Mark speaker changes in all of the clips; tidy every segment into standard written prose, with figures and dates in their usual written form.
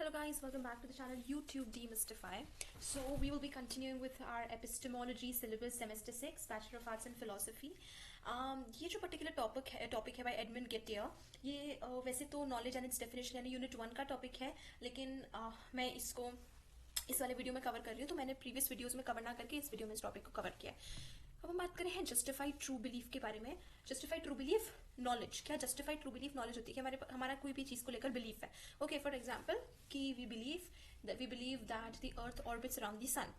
Speaker 1: Hello guys, welcome back to the channel YouTube Demystify. So we will be continuing with our epistemology syllabus semester 6 Bachelor of Arts in Philosophy. ये जो particular topic है bye Edmund गेटियर, ये वैसे तो knowledge and it's definition यानी unit 1 का topic है, लेकिन मैं इसको इस वाले वीडियो में कवर कर रही हूँ, तो मैंने प्रीवियस वीडियोस में कवर ना करके इस वीडियो में इस टॉपिक को कवर किया है। अब हम बात करें हैं जस्टिफाइड ट्रू बिलीफ के बारे में। जस्टिफाइड ट्रू बिलीफ नॉलेज, क्या जस्टिफाइड ट्रू बिलीफ नॉलेज होती है कि हमारा कोई भी चीज को लेकर बिलीफ है। ओके, फॉर एग्जांपल कि we believe that the earth orbits around the sun,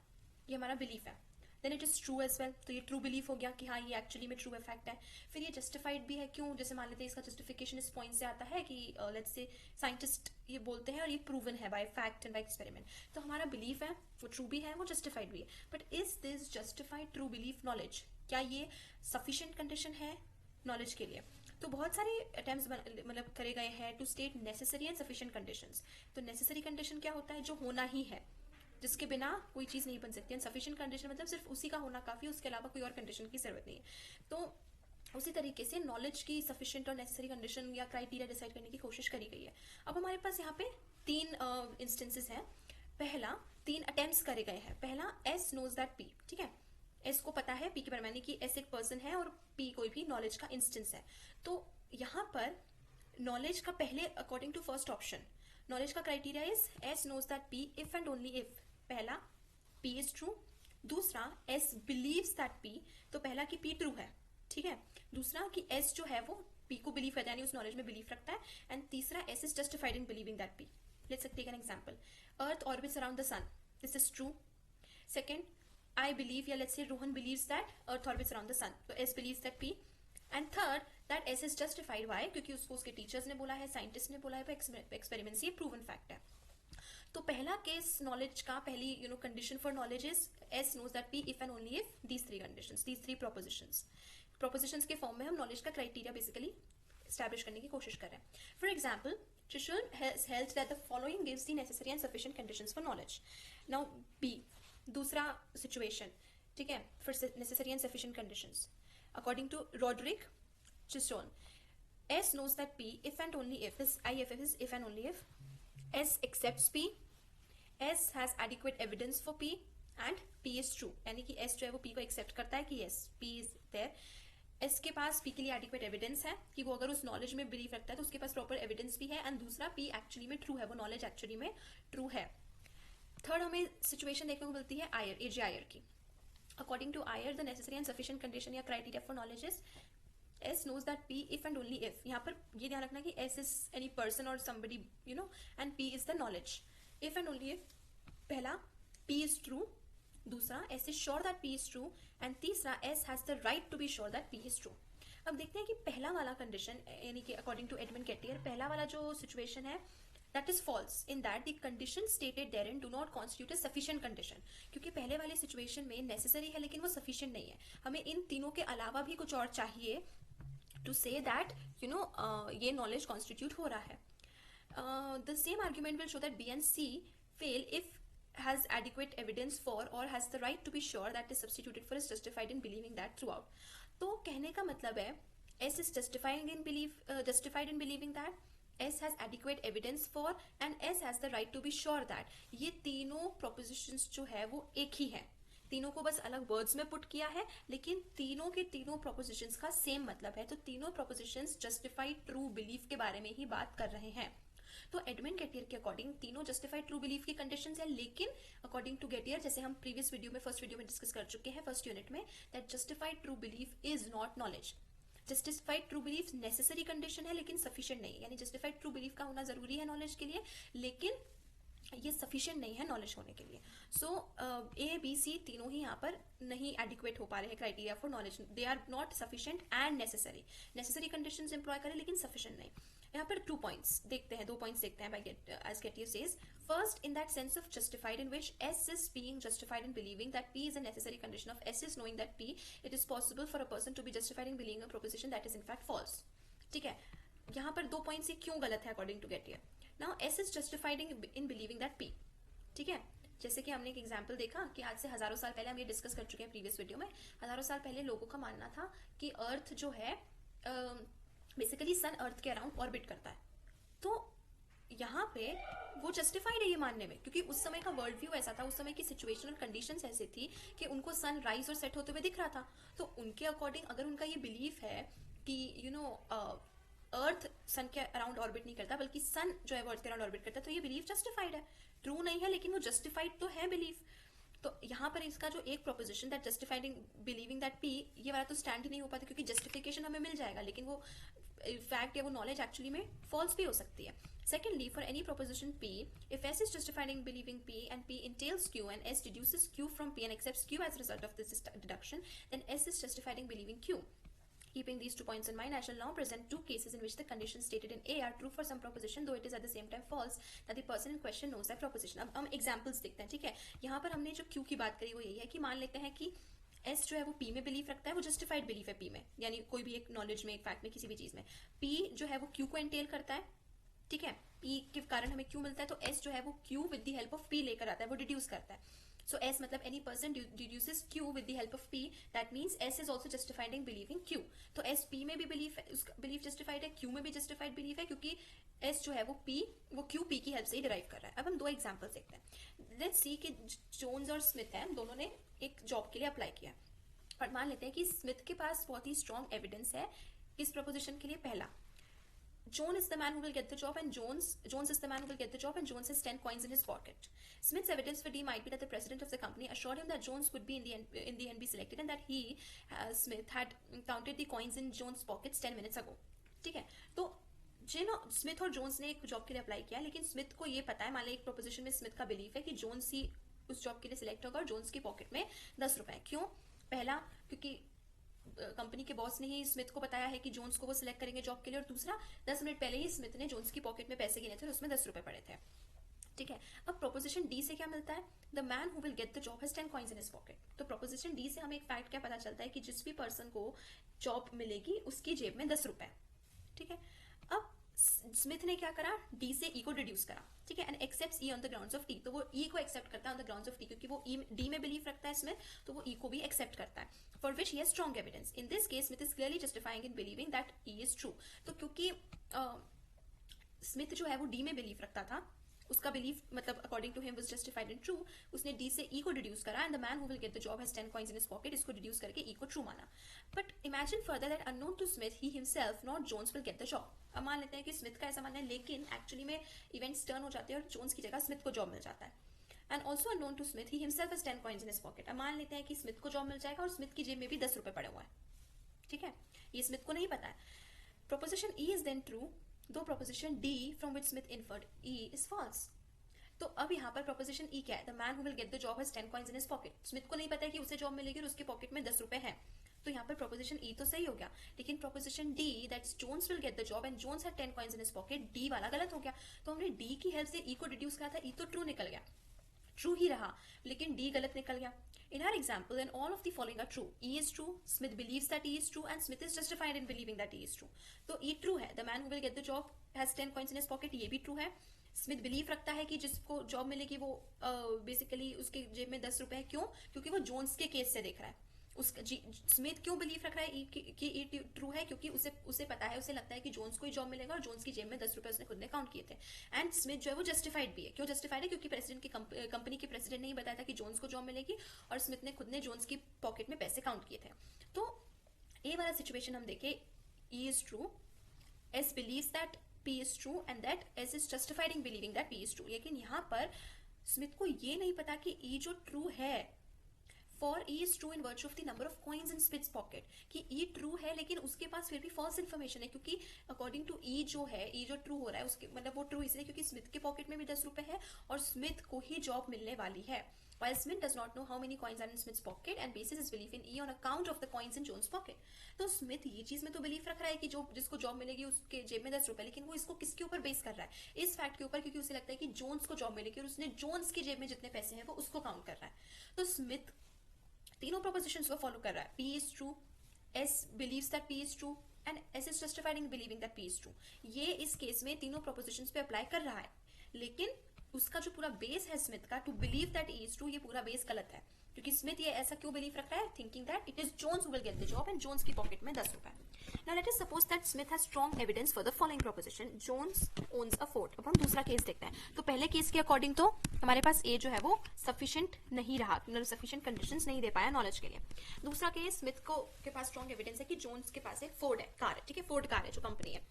Speaker 1: ये हमारा बिलीफ है। Then it is true as well, तो ये ट्रू बिलीफ हो गया कि हाँ ये एक्चुअली में ट्रू फैक्ट है। फिर ये जस्टिफाइड भी है, क्यों? जैसे मान लेते हैं इसका जस्टिफिकेशन इस पॉइंट से आता है कि लेट्स से साइंटिस्ट ये बोलते हैं और ये प्रूवन है by fact and by experiment, तो हमारा बिलीफ है वो ट्रू भी है, वो जस्टिफाइड भी है। But is this justified true belief knowledge, क्या ये सफिशिएंट कंडीशन है नॉलेज के लिए? तो बहुत सारे अटेम्प्ट्स मतलब करे गए हैं to state necessary and sufficient conditions. तो नेसेसरी कंडीशन क्या होता है? जो होना ही है, जिसके बिना कोई चीज नहीं बन सकती। एंड सफिशिएंट कंडीशन मतलब सिर्फ उसी का होना काफी, उसके अलावा कोई और कंडीशन की जरूरत नहीं है। तो उसी तरीके से नॉलेज की सफिशिएंट और नेसेसरी कंडीशन या क्राइटेरिया डिसाइड करने की कोशिश करी गई है। अब हमारे पास यहाँ पे 3 इंस्टेंसेस हैं। पहला 3 अटेम्प्ट्स करे गए हैं। पहला एस नोज दैट पी, ठीक है, एस को पता है पी के बारे में, कि एस एक पर्सन है और पी कोई भी नॉलेज का इंस्टेंस है। तो यहाँ पर नॉलेज का पहले according to first option knowledge का criteria is S knows that P if and only if. पहला पी इज ट्रू, दूसरा एस बिलीव्स दैट पी, तो पहला कि पी ट्रू है, ठीक है, दूसरा कि एस जो है वो पी को बिलीव करता है यानी उस नॉलेज में बिलीव रखता है, एंड तीसरा S is justified in believing that P. Let's take an example, earth orbits around the sun, this is true. Second, I believe, या let's say Rohan believes that Earth orbits around the sun, तो S believes that P, and third that S is justified. Why? क्योंकि उसको उसके teachers ने बोला है, scientist ने बोला है, एक्सपेरिमेंट से ये प्रूवन फैक्ट है। तो पहला केस नॉलेज का, पहली condition for knowledge is S knows that P if and only if these 3 conditions, these 3 propositions के फॉर्म में हम नॉलेज का क्राइटेरिया बेसिकली एस्टैब्लिश करने की कोशिश कर रहे हैं। For example, Trishul has held that the following gives the necessary and sufficient conditions for knowledge. Now B, दूसरा सिचुएशन, ठीक है, for necessary and sufficient conditions according to Roderick Chisholm, S knows that P if and only if, this IFF is if and only if, S accepts P, S has adequate evidence for P and P is true, यानी कि S जो है वो P को accept करता है कि yes P is there, S के पास P के लिए एडिक्वेट एविडेंस है कि वो अगर उस नॉलेज में बिलीव रखता है तो उसके पास प्रॉपर एविडेंस भी है, एंड दूसरा P एक्चुअली में ट्रू है, वो नॉलेज एक्चुअली में ट्रू है। थर्ड हमें सिचुएशन देखने को मिलती है आयर, AJ आयर की। According to Ayer, the necessary and sufficient condition या criteria for knowledge is S knows that P if and only if। यहाँ पर ये ध्यान रखना कि S is any person or somebody, and P is the knowledge। If and only if, पहला P is true, दूसरा S is sure that P is true, and तीसरा S has the right to be sure that P is true। अब देखते हैं कि पहला वाला condition यानी कि अकॉर्डिंग टू एडमंड गेटियर, पहला वाला जो सिचुएशन है that is false in that the conditions stated therein do not constitute a sufficient condition। क्योंकि पहले वाले सिचुएशन में नेसेसरी है लेकिन वो सफिशिएंट नहीं है, हमें इन तीनों के अलावा भी कुछ और चाहिए टू से दैट ये नॉलेज कॉन्स्टिट्यूट हो रहा है। The same argument will show that B and C fail if has adequate evidence for or has the right to be sure that is substituted for is justified in believing that throughout। तो कहने का मतलब है S is justified in believing that, S has adequate evidence for, and S has the right to be sure that। ये तीनों propositions जो है वो एक ही है, तीनों को बस अलग वर्ड्स में पुट किया है, लेकिन तीनों के तीनों प्रोपोजिशंस का सेम मतलब है। तो तीनों प्रोपोजिशंस जस्टिफाइड ट्रू बिलीफ के बारे में ही बात कर रहे हैं। तो एडमंड गेटियर के अकॉर्डिंग तीनों जस्टिफाइड ट्रू बिलीफ की कंडीशंस है, लेकिन अकॉर्डिंग टू गेटियर, जैसे हम प्रीवियस वीडियो में फर्स्ट वीडियो में डिस्कस कर चुके हैं फर्स्ट यूनिट में, that justified true belief is not knowledge. Justified true belief necessary condition है लेकिन सफिशिएंट नहीं है, यानी जस्टिफाइड ट्रू बिलीफ का होना जरूरी है नॉलेज के लिए, लेकिन ये सफिशिएंट नहीं है नॉलेज होने के लिए। सो A, B, C तीनों ही यहाँ पर नहीं एडिक्वेट हो पा रहे हैं criteria for knowledge, they are not sufficient and necessary. Necessary conditions employ करें लेकिन सफिशिएंट नहीं। यहाँ पर 2 पॉइंट्स देखते हैं, 2 पॉइंट्स देखते हैं as Gettier says। First, in that sense of justified in which S is being justified in believing that P is a necessary condition of S is knowing that P, it is possible for a person to be justified in believing a proposition that is in fact false। ठीक है, यहाँ पर 2 points क्यों गलत है according to Gettier. Now S is justified in believing that P, ठीक है, जैसे कि हमने एक एग्जाम्पल देखा कि आज से हजारों साल पहले, हम ये डिस्कस कर चुके हैं प्रीवियस वीडियो में, हजारों साल पहले लोगों का मानना था कि अर्थ जो है बेसिकली सन अर्थ के अराउंड ऑर्बिट करता है। तो यहाँ पे वो जस्टिफाइड है ये मानने में, क्योंकि उस समय का वर्ल्ड व्यू ऐसा था, उस समय की सिचुएशन और कंडीशंस ऐसी थी कि उनको सन राइज और सेट होते हुए दिख रहा था। तो उनके अकॉर्डिंग अगर उनका ये बिलीफ है कि अर्थ सन के अराउंड ऑर्बिट नहीं करता बल्कि सन जो है वो अर्थ के अराउंड ऑर्बिट करता है, तो ये बिलीफ जस्टिफाइड है। ट्रू नहीं है लेकिन वो जस्टिफाइड तो है बिलीफ। तो यहाँ पर इसका जो एक proposition that justifying believing that P, ये वाला तो स्टैंड ही नहीं हो पाता, क्योंकि जस्टिफिकेशन हमें मिल जाएगा लेकिन वो फैक्ट या वो नॉलेज एक्चुअली में फॉल्स भी हो सकती है। Secondly, for any proposition P, if S is justified in believing P and P entails Q and S deduces Q from P and accepts Q as a result of this deduction, then S is justified in believing Q. Keeping these 2 points in mind, I shall now present 2 cases in which the conditions stated in A are true for some proposition, though it is at the same time false that the person in question knows that proposition. अब हम examples देखते हैं, ठीक है। यहाँ पर हमने जो Q की बात करी वो यही है कि मान लेते हैं कि S जो है वो P में बिलीव रखता है, वो जस्टिफाइड बिलीफ है P में, यानी कोई भी एक नॉलेज में, एक फैक्ट में, किसी भी चीज में। P जो है वो Q को एंटेल करता है, ठीक है। P के कारण हमें Q मिलता है, तो S जो है वो Q with the help of P लेकर आता है, वो डिड्यूस करता है। So S मतलब any person deduces Q with the help of P, that means S is also justified in believing Q. तो S P में भी बिलीफ जस्टिफाइड है, Q में भी जस्टिफाइड बिलीफ है, क्योंकि S जो है वो Q P की हेल्प से ही डिराइव कर रहा है। अब हम 2 एग्जांपल्स देखते हैं। लेट्स सी कि जोन्स और स्मिथ हैं, दोनों ने एक जॉब के लिए अप्लाई किया, और मान लेते हैं कि स्मिथ के पास बहुत ही स्ट्रॉन्ग एविडेंस है इस प्रपोजिशन के लिए। पहला, John is the man who will get the job and Jones is the man who will get the job and Jones has 10 coins in his pocket. Smith's evidence for D might be that the president of the company assured him that Jones would be in the end be selected and that he, Smith, had counted the coins in Jones' pockets 10 minutes ago. ठीक है, तो Smith और Jones ने एक job के लिए apply किया, लेकिन स्मिथ को ये पता है, मान लो एक प्रोपोजिशन में स्मिथ का बिलीफ है कि जोन्स ही उस जॉब के लिए सिलेक्ट होगा और जोन्स की पॉकेट में 10 रुपए। क्यों? पहला, क्योंकि कंपनी के बॉस ने ही स्मिथ को बताया है कि जोन्स को वो सिलेक्ट करेंगे जॉब के लिए, और दूसरा 10 मिनट पहले ही स्मिथ ने जोन्स की पॉकेट में पैसे गिने थे और उसमें 10 रुपए पड़े थे, ठीक है। अब प्रोपोजिशन डी से क्या मिलता है? The man who will get the job has 10 coins in his pocket. तो प्रोपोजिशन डी से हमें एक फैक्ट क्या पता चलता है कि जिस भी पर्सन को जॉब मिलेगी उसकी जेब में 10 रुपए, ठीक है। अब स्मिथ ने क्या करा? डी से ई को डिड्यूस करा, ठीक है, and accepts E on the grounds of T. तो वो ई को एक्सेप्ट करता है on the grounds of T, क्योंकि वो डी में बिलीव रखता है स्मिथ, तो वो ई को भी एक्सेप्ट करता है, for which he has strong evidence. In this case Smith is clearly justifying in believing that E is true. तो क्योंकि स्मिथ जो है वो डी में बिलीव रखता था, उसका बिलीफ मतलब according to him was justified and true, उसने डी से ई को डिड्यूस करा and the man who will get the job has 10 coins in his pocket, इसको डिड्यूस करके ई को ट्रू माना। But imagine further that unknown to Smith he himself not Jones will get the job. अब मान लेते हैं कि Smith का ऐसा मानना है, लेकिन एक्चुअली में इवेंट्स टर्न हो जाते हैं और जोन्स की जगह स्मिथ को जॉब मिल जाता है। And also unknown to Smith he himself has 10 coins in his pocket. अब मान लेते हैं कि स्मिथ को जॉब मिल जाएगा और स्मिथ की जेब में भी 10 रुपए पड़े हुए हैं, ठीक है, ये स्मिथ को नहीं पता है। Proposition E is then true, though proposition D from which Smith inferred E is false. तो अब यहाँ पर प्रोपोजिशन ई क्या है? The man who will get the job has 10 coins in his pocket. Smith को नहीं पता है कि उसे जॉब मिलेगी और उसके पॉकेट में 10 रुपए हैं, तो यहाँ पर प्रोपोजिशन ई तो सही हो गया, लेकिन proposition D that's Jones will get the job and Jones had 10 coins in his pocket, D वाला गलत हो गया। तो हमने डी की हेल्प से ई को डिड्यूस करा था, ई तो ट्रू निकल गया, ट्रू ही रहा, लेकिन डी गलत निकल गया। In our example, then all of the following are true. E is true. Smith believes that E is true, and Smith is justified in believing that E is true. तो E true है. The man who will get the job has 10 coins in his pocket. ये भी true है. Smith believe रखता है कि जिसको job मिलेगी वो बेसिकली उसके जेब में 10 रुपए है। क्यों? क्योंकि वो जोन्स के केस से देख रहा है। उसका स्मिथ क्यों बिलीव रख रहा है कि ई ट्रू है? क्योंकि उसे पता है, उसे लगता है कि जोन्स को ही जॉब मिलेगा और जोन्स की जेब में 10 रुपए उसने खुद ने काउंट किए थे। एंड स्मिथ जो है वो जस्टिफाइड भी है। क्यों जस्टिफाइड है? क्योंकि प्रेसिडेंट की कंपनी के प्रेसिडेंट ने ही बताया था कि जोन्स को जॉब मिलेगी और स्मिथ ने खुद ने जोन्स की पॉकेट में पैसे काउंट किए थे। तो ये वाला सिचुएशन हम देखें, E is true, S believes that P is true and that S is justified in believing that P is true। लेकिन यहाँ पर स्मिथ को ये नहीं पता कि E जो ट्रू है, for E is true in virtue of the number of coins in Smith's pocket, कि E ट्रू है लेकिन उसके पास फिर भी false information है, क्योंकि अकॉर्डिंग टू E जो है, E जो ट्रू हो रहा है उसके मतलब वो ट्रू इसलिए क्योंकि स्मिथ के पॉकेट में भी 10 रुपए है और स्मिथ को ही जॉब मिलने वाली है। While Smith does not know how many coins are in Smith's pocket and bases his belief in E on account of the coins in Jones' pocket। तो स्मिथ ये चीज में तो बिलीफ रख रहा है कि जो जिसको जॉब मिलेगी उसके जेब में 10 रुपए, लेकिन वो इसको किसके ऊपर बेस कर रहा है? इस फैक्ट के ऊपर, क्योंकि उसे लगता है कि जोन्स को जॉब मिलेगी और उसने जोन्स की जेब में जितने पैसे हैं वो उसको काउंट कर रहा है। तो स्मिथ तीनों प्रोपोजिशंस को फॉलो कर रहा है। P is true, S believes that P is true and S is justified in believing that P is true। ये इस केस में तीनों प्रोपोजिशंस पे अप्लाई कर रहा है, लेकिन उसका जो पूरा बेस है स्मिथ का to believe that E is true, ये पूरा बेस गलत है। क्योंकि स्मिथ ये ऐसा क्यों बिलीव रख रहा है? Thinking that it is Jones who will get the job and Jones की पॉकेट में 10 रुपए। Now let us suppose that Smith has strong evidence for the following proposition, Jones owns a Ford. अब हम दूसरा case देखते हैं। तो पहले केस के अकॉर्डिंग तो हमारे पास ए जो है वो सफिशिएंट नहीं रहा, मतलब सफिशिएंट कंडीशंस नहीं दे पाया नॉलेज के लिए। दूसरा केस, स्मिथ को के पास स्ट्रॉन्ग एविडेंस है कि जोन्स के पास एक फोर्ड है, कार है, ठीक है, फोर्ड कार है जो कंपनी है।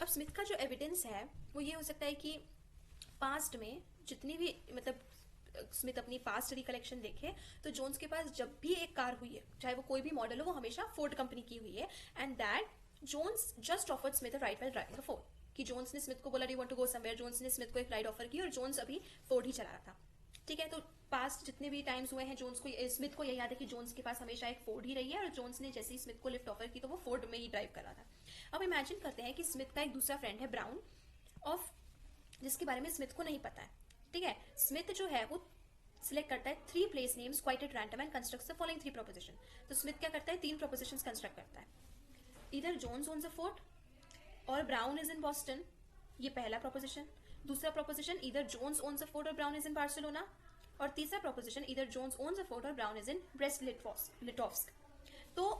Speaker 1: अब स्मिथ का जो एविडेंस है वो ये हो सकता है कि पास्ट में जितनी भी, मतलब स्मिथ अपनी पास्ट रिकलेक्शन देखे तो जोन्स के पास जब भी एक कार हुई है, चाहे वो कोई भी मॉडल हो, वो हमेशा फोर्ड कंपनी की हुई है, and that Jones just offered Smith a ride while driving a Ford, कि जोन्स ने स्मिथ को बोला do you want to go somewhere, Jones ने स्मिथ को एक राइड ऑफर की और जोन्स अभी फोर्ड ही चला रहा था, ठीक है। तो पास्ट जितने भी टाइम्स हुए हैं जोन्स को, स्मिथ को यही याद है कि जोन्स के पास हमेशा एक फोर्ड ही रही है, और जोन्स ने जैसे ही स्मिथ को लिफ्ट ऑफर की तो वो फोर्ड में ही ड्राइव कर रहा था। अब इमेजिन करते हैं कि स्मिथ का एक दूसरा फ्रेंड है ब्राउन, ऑफ जिसके बारे में स्मिथ को नहीं पता है, ठीक है। स्मिथ जो है वो सिलेक्ट करता है 3 place names quite at random and constructs the following 3 proposition. तो स्मिथ क्या करता है, 3 प्रोपोजिशंस कंस्ट्रक्ट करता है। इधर जोन्स ओन्स अ फोर्ट और ब्राउन इज इन बॉस्टन, ये पहला प्रोपोजिशन। दूसरा प्रोपोजिशन, इधर जोन्स ओन्स अ फोर्ट और ब्राउन इज इन बार्सिलोना। और तीसरा प्रोपोजिशन, इधर जोन्स ओन्स अ फोर्ट और brown is in breast Litovsk. तो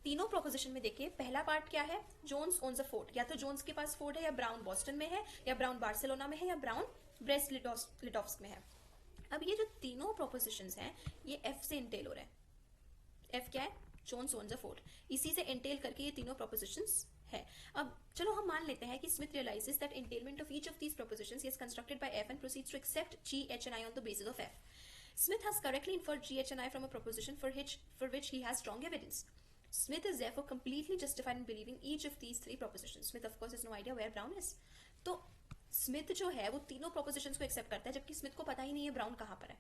Speaker 1: तीनों प्रोपोजिशन में देखिए, पहला पार्ट क्या है, जोन्स ओन्स अ फोर्ट, या तो जोन्स के पास फोर्ट है, या ब्राउन बॉस्टन में है, या ब्राउन बार्सिलोना में है, या ब्राउन ब्रेस्ट लिटोव्स्क में है। अब ये जो तीनों प्रोपोजिशंस हैं ये एफ से इंटेल हो रहे हैं। एफ क्या है, जोन्स ओन्स अ फोर्ट, इसी से इंटेल करके ये तीनों प्रोपोजिशंस है। अब चलो हम मान लेते हैं कि Smith realises that entailment of each of these propositions is constructed by F and proceeds to accept G, H and I on the basis of F. Smith has correctly inferred G, H and I from a proposition for which he has strong evidence. Smith is therefore completely justified in believing each of these 3 propositions. Smith of course has no idea where Brown is. तो Smith जो है वो तीनों propositions को accept करता है, जबकि Smith को पता ही नहीं है ब्राउन कहाँ पर है।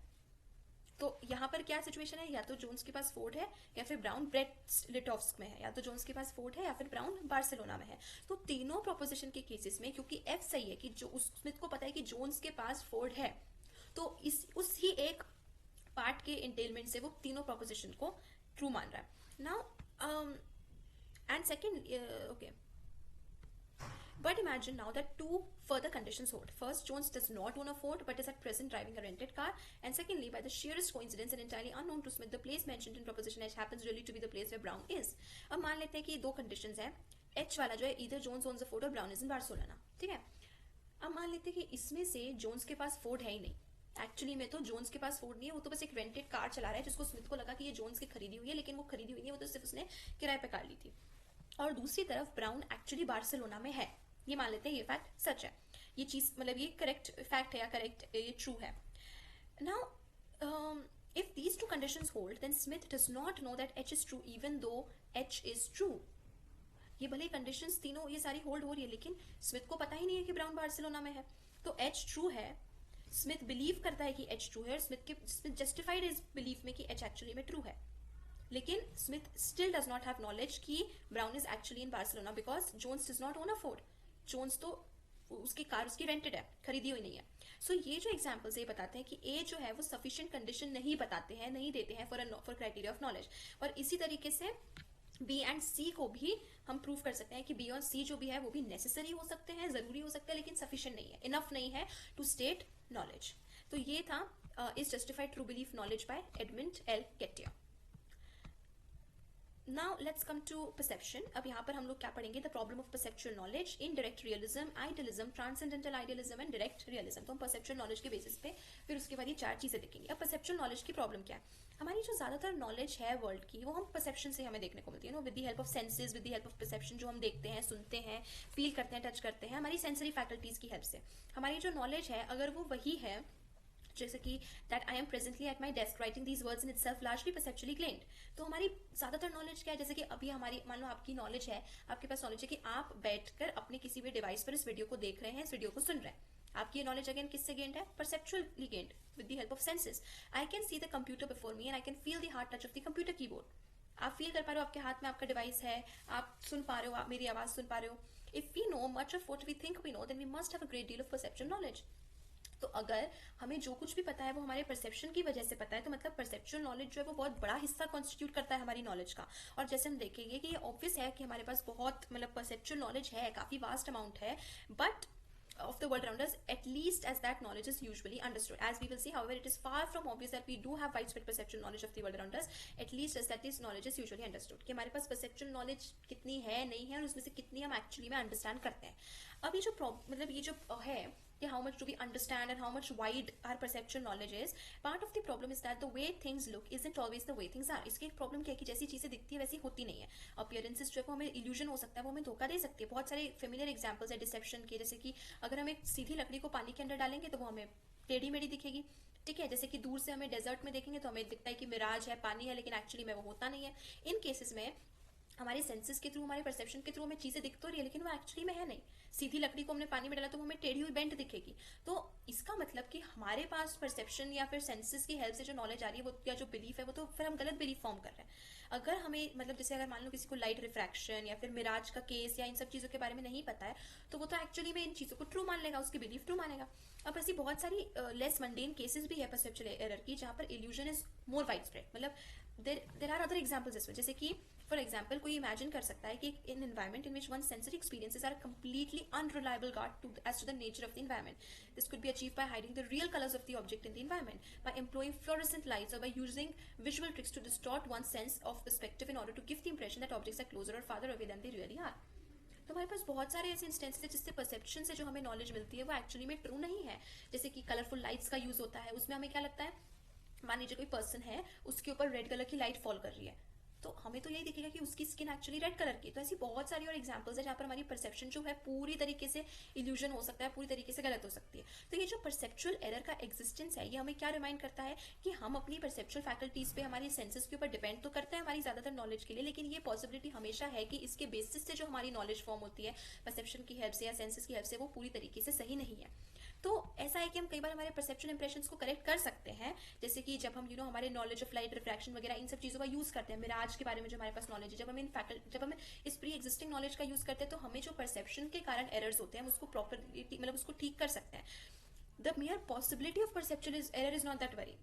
Speaker 1: तो यहाँ पर क्या सिचुएशन है, या तो जोन्स के पास फोर्ड है, या फिर ब्राउन ब्रेस्ट लिटोव्स्क में है, या तो जोन्स के पास फोर्ड है, या फिर ब्राउन बार्सिलोना में है। तो तीनों प्रोपोजिशन के केसेस में क्योंकि एफ सही है कि जो स्मिथ को पता है कि जोन्स के पास फोर्ड है, तो इस उस ही एक पार्ट के इंटेलमेंट से वो तीनों प्रोपोजिशन को ट्रू मान रहा है। Now and second, okay, but imagine now that 2 further conditions hold. First, Jones does not own a Ford but is at present driving a rented car, and secondly, by the sheerest coincidence and entirely unknown to Smith, the place mentioned in proposition H happens really to be the place where Brown is. अब मान लेते हैं कि 2 conditions हैं, H वाला जो है either Jones owns a Ford or Brown is in Barcelona, ठीक है। अब मान लेते हैं कि इसमें से जोन्स के पास फोर्ड है ही नहीं, एक्चुअली में तो जोन्स के पास फोर्ड नहीं है, वो तो बस एक रेंटेड कार चला रहा है जिसको स्मिथ को लगा कि ये जोन्स की खरीदी हुई है, लेकिन वो खरीदी हुई नहीं है, वो तो सिर्फ उसने किराए पे कार ली थी। और दूसरी तरफ ब्राउन एक्चुअली बार्सिलोना में है, ये मान लेते हैं ये फैक्ट सच है, ये चीज मतलब ये करेक्ट फैक्ट है या करेक्ट ये ट्रू है। Now if these 2 conditions hold then Smith does not know that H is true even though H is true. ये भले कंडीशंस तीनों ये सारी होल्ड हो रही है, लेकिन स्मिथ को पता ही नहीं है कि ब्राउन बार्सिलोना में है। तो एच ट्रू है, स्मिथ बिलीव करता है कि एच ट्रू है, और स्मिथ जस्टिफाइड इस बिलीफ में कि एच एक्चुअली में ट्रू है, लेकिन Smith still does not have knowledge कि Brown is actually in Barcelona because Jones does not own a Ford. Jones तो उसकी कार उसकी रेंटेड है, खरीदी हुई नहीं है। सो ये जो एग्जांपल्स ये बताते हैं कि ए जो है वो सफिशिएंट कंडीशन नहीं बताते हैं, नहीं देते हैं फॉर क्राइटेरिया ऑफ नॉलेज। और इसी तरीके से बी एंड सी को भी हम प्रूव कर सकते हैं कि बी और सी जो भी है वो भी नेसेसरी हो सकते हैं, जरूरी हो सकते हैं, लेकिन सफिशिएंट नहीं है, इनफ नहीं है टू स्टेट नॉलेज। तो ये था is justified true belief knowledge by Edmund L Gettier. Now let's come to perception. अब यहाँ पर हम लोग क्या पढ़ेंगे, the problem of perceptual knowledge, indirect realism, idealism, transcendental idealism and direct realism. तो हम परसेप्चुअल नॉलेज के बेसिस पे फिर उसके बाद ये 4 चीजें देखेंगे। अब परसेप्चुअल नॉलेज की प्रॉब्लम क्या है, हमारी जो ज्यादातर नॉलेज है वर्ल्ड की वो हम परसेप्शन से हमें देखने को मिलती है, with the help of senses, with the help of perception, जो हम देखते हैं, सुनते हैं, फील करते हैं, टच करते हैं, हमारी सेंसरी फैकल्टीज की हेल्प से। हमारी जो नॉलेज है अगर वो वही है जैसे कि that I am presently at my desk writing these words in itself largely perceptually claimed, तो हमारी ज्यादातर नॉलेज क्या है, जैसे कि अभी हमारी मान लो आपकी नॉलेज है, आपके पास नॉलेज है कि आप बैठकर अपने किसी भी डिवाइस पर इस वीडियो को देख रहे हैं, इस वीडियो को सुन रहे हैं, आपकी ये नॉलेज अगेन किससे गेंड है, perceptually gained with the help of senses. I can see the computer before me and I can feel the hard touch of the computer keyboard. आप फील कर पा रहे हो, आपके हाथ में आपका डिवाइस है, आप सुन पा रहे हो, आप मेरी आवाज सुन पा रहे हो। If we know much of what we think we know then we must have a great deal of perceptual knowledge. तो अगर हमें जो कुछ भी पता है वो हमारे परसेप्शन की वजह से पता है, तो मतलब परसेप्चुअल नॉलेज जो है वो बहुत बड़ा हिस्सा कॉन्स्टिट्यूट करता है हमारी नॉलेज का। और जैसे हम देखेंगे कि ये ऑब्वियस है कि हमारे पास बहुत मतलब परसेप्चुअल नॉलेज है, काफी वास्ट अमाउंट है, but of the world around us, at least as that knowledge is usually understood. As we will see, however, it is far from obvious that we do have widespread perceptual knowledge of the world around us, at least as that this knowledge is usually understood. कि हमारे पास perceptual knowledge कितनी है नहीं है और उसमें से कितनी हम actually में understand करते हैं. अब ये जो मतलब ये जो है कि how much do we understand and how much wide our perceptual knowledge is, part of the problem is that the way things look isn't always the way things are. इसकी एक प्रॉब्लम क्या है कि जैसी चीजें दिखती है वैसी होती नहीं है. अपीयरेंसेस जो है वो हमें इल्यूजन हो सकता है, वो हमें धोखा दे सकती है. बहुत सारे फेमिलियर एग्जांपल्स है डिसेप्शन के, जैसे कि अगर हम एक सीधी लकड़ी को पानी के अंदर डालेंगे तो वो हमें टेढ़ी मेढ़ी दिखेगी. ठीक है, जैसे कि दूर से हमें डेजर्ट में देखेंगे तो हमें दिखता है कि मिराज है, पानी है, लेकिन एक्चुअली में वो होता नहीं है. इन केसेस में हमारे सेंसेस के थ्रू, हमारे परसेप्शन के थ्रू हमें चीजें दिख तो रही है, लेकिन वो एक्चुअली में है नहीं. सीधी लकड़ी को हमने पानी में डाला तो वो हमें टेढ़ी हुई बेंट दिखेगी. तो इसका मतलब कि हमारे पास परसेप्शन या फिर सेंसेस की हेल्प से जो नॉलेज आ रही है वो या जो बिलीफ है वो तो फिर हम गलत बिलीफ फॉर्म कर रहे हैं. अगर हमें मतलब जैसे अगर मान लो किसी को लाइट रिफ्रैक्शन या फिर मिराज का केस या इन सब चीजों के बारे में नहीं पता है तो वो तो एक्चुअली में इन चीजों को ट्रू मान लेगा, उसकी बिलीफ ट्रू मानेगा. अब ऐसी बहुत सारी लेस मंडेन केसेस भी है परसेप्चुअल एरर की जहां पर illusion is more wide spread. मतलब देर आर अदर एग्जाम्पल्स इस, जैसे कि फॉर एग्जाम्पल कोई इमेजिन कर सकता है कि in environment in which one sensory experiences are completely unreliable guide as to the nature of the environment. This could be achieved by hiding the real colors of the object in the environment, by employing fluorescent lights, or by using visual tricks to distort one's sense of perspective in order to give the impression that objects are closer or farther away than they really are. तो हमारे पास बहुत सारे ऐसे instances है जिससे perception से जो हमें नॉलेज मिलती है वो एक्चुअली में ट्रू नहीं है. जैसे कि कलरफुल लाइट्स का यूज होता है, उसमें हमें क्या लगता है, मान लीजिए कोई पर्सन है, उसके ऊपर रेड कलर की लाइट फॉल कर रही है तो हमें तो यही दिखेगा कि उसकी स्किन एक्चुअली रेड कलर की. तो ऐसी बहुत सारी और एग्जांपल्स है जहाँ पर हमारी परसेप्शन जो है पूरी तरीके से इल्यूजन हो सकता है, पूरी तरीके से गलत हो सकती है. तो ये जो परसेप्चुअल एरर का एग्जिस्टेंस है ये हमें क्या रिमाइंड करता है कि हम अपनी परसेप्चुअल फैकल्टीज पे, हमारी सेंसेस के ऊपर डिपेंड तो करते हैं हमारी ज्यादातर नॉलेज के लिए, लेकिन ये पॉसिबिलिटी हमेशा है कि इसके बेसिस से जो हमारी नॉलेज फॉर्म होती है परसेप्शन की हेल्प से या सेंसेस की हेल्प से वो पूरी तरीके से सही नहीं है. तो ऐसा है कि हम कई बार हमारे परसेप्चुअल इंप्रेशंस को करेक्ट कर सकते हैं, जैसे कि जब हम हमारे नॉलेज ऑफ लाइट रिफ्रैक्शन वगैरह इन सब चीजों का यूज करते हैं, मिराज के बारे में जो हमारे पास नॉलेज है, जब हम इस प्री एग्जिस्टिंग नॉलेज का यूज करते हैं तो हमें जो परसेप्शन के कारण एरर्स होते हैं हम उसको प्रॉपरली मतलब उसको ठीक कर सकते हैं. The मियर possibility of perceptual error is not that very,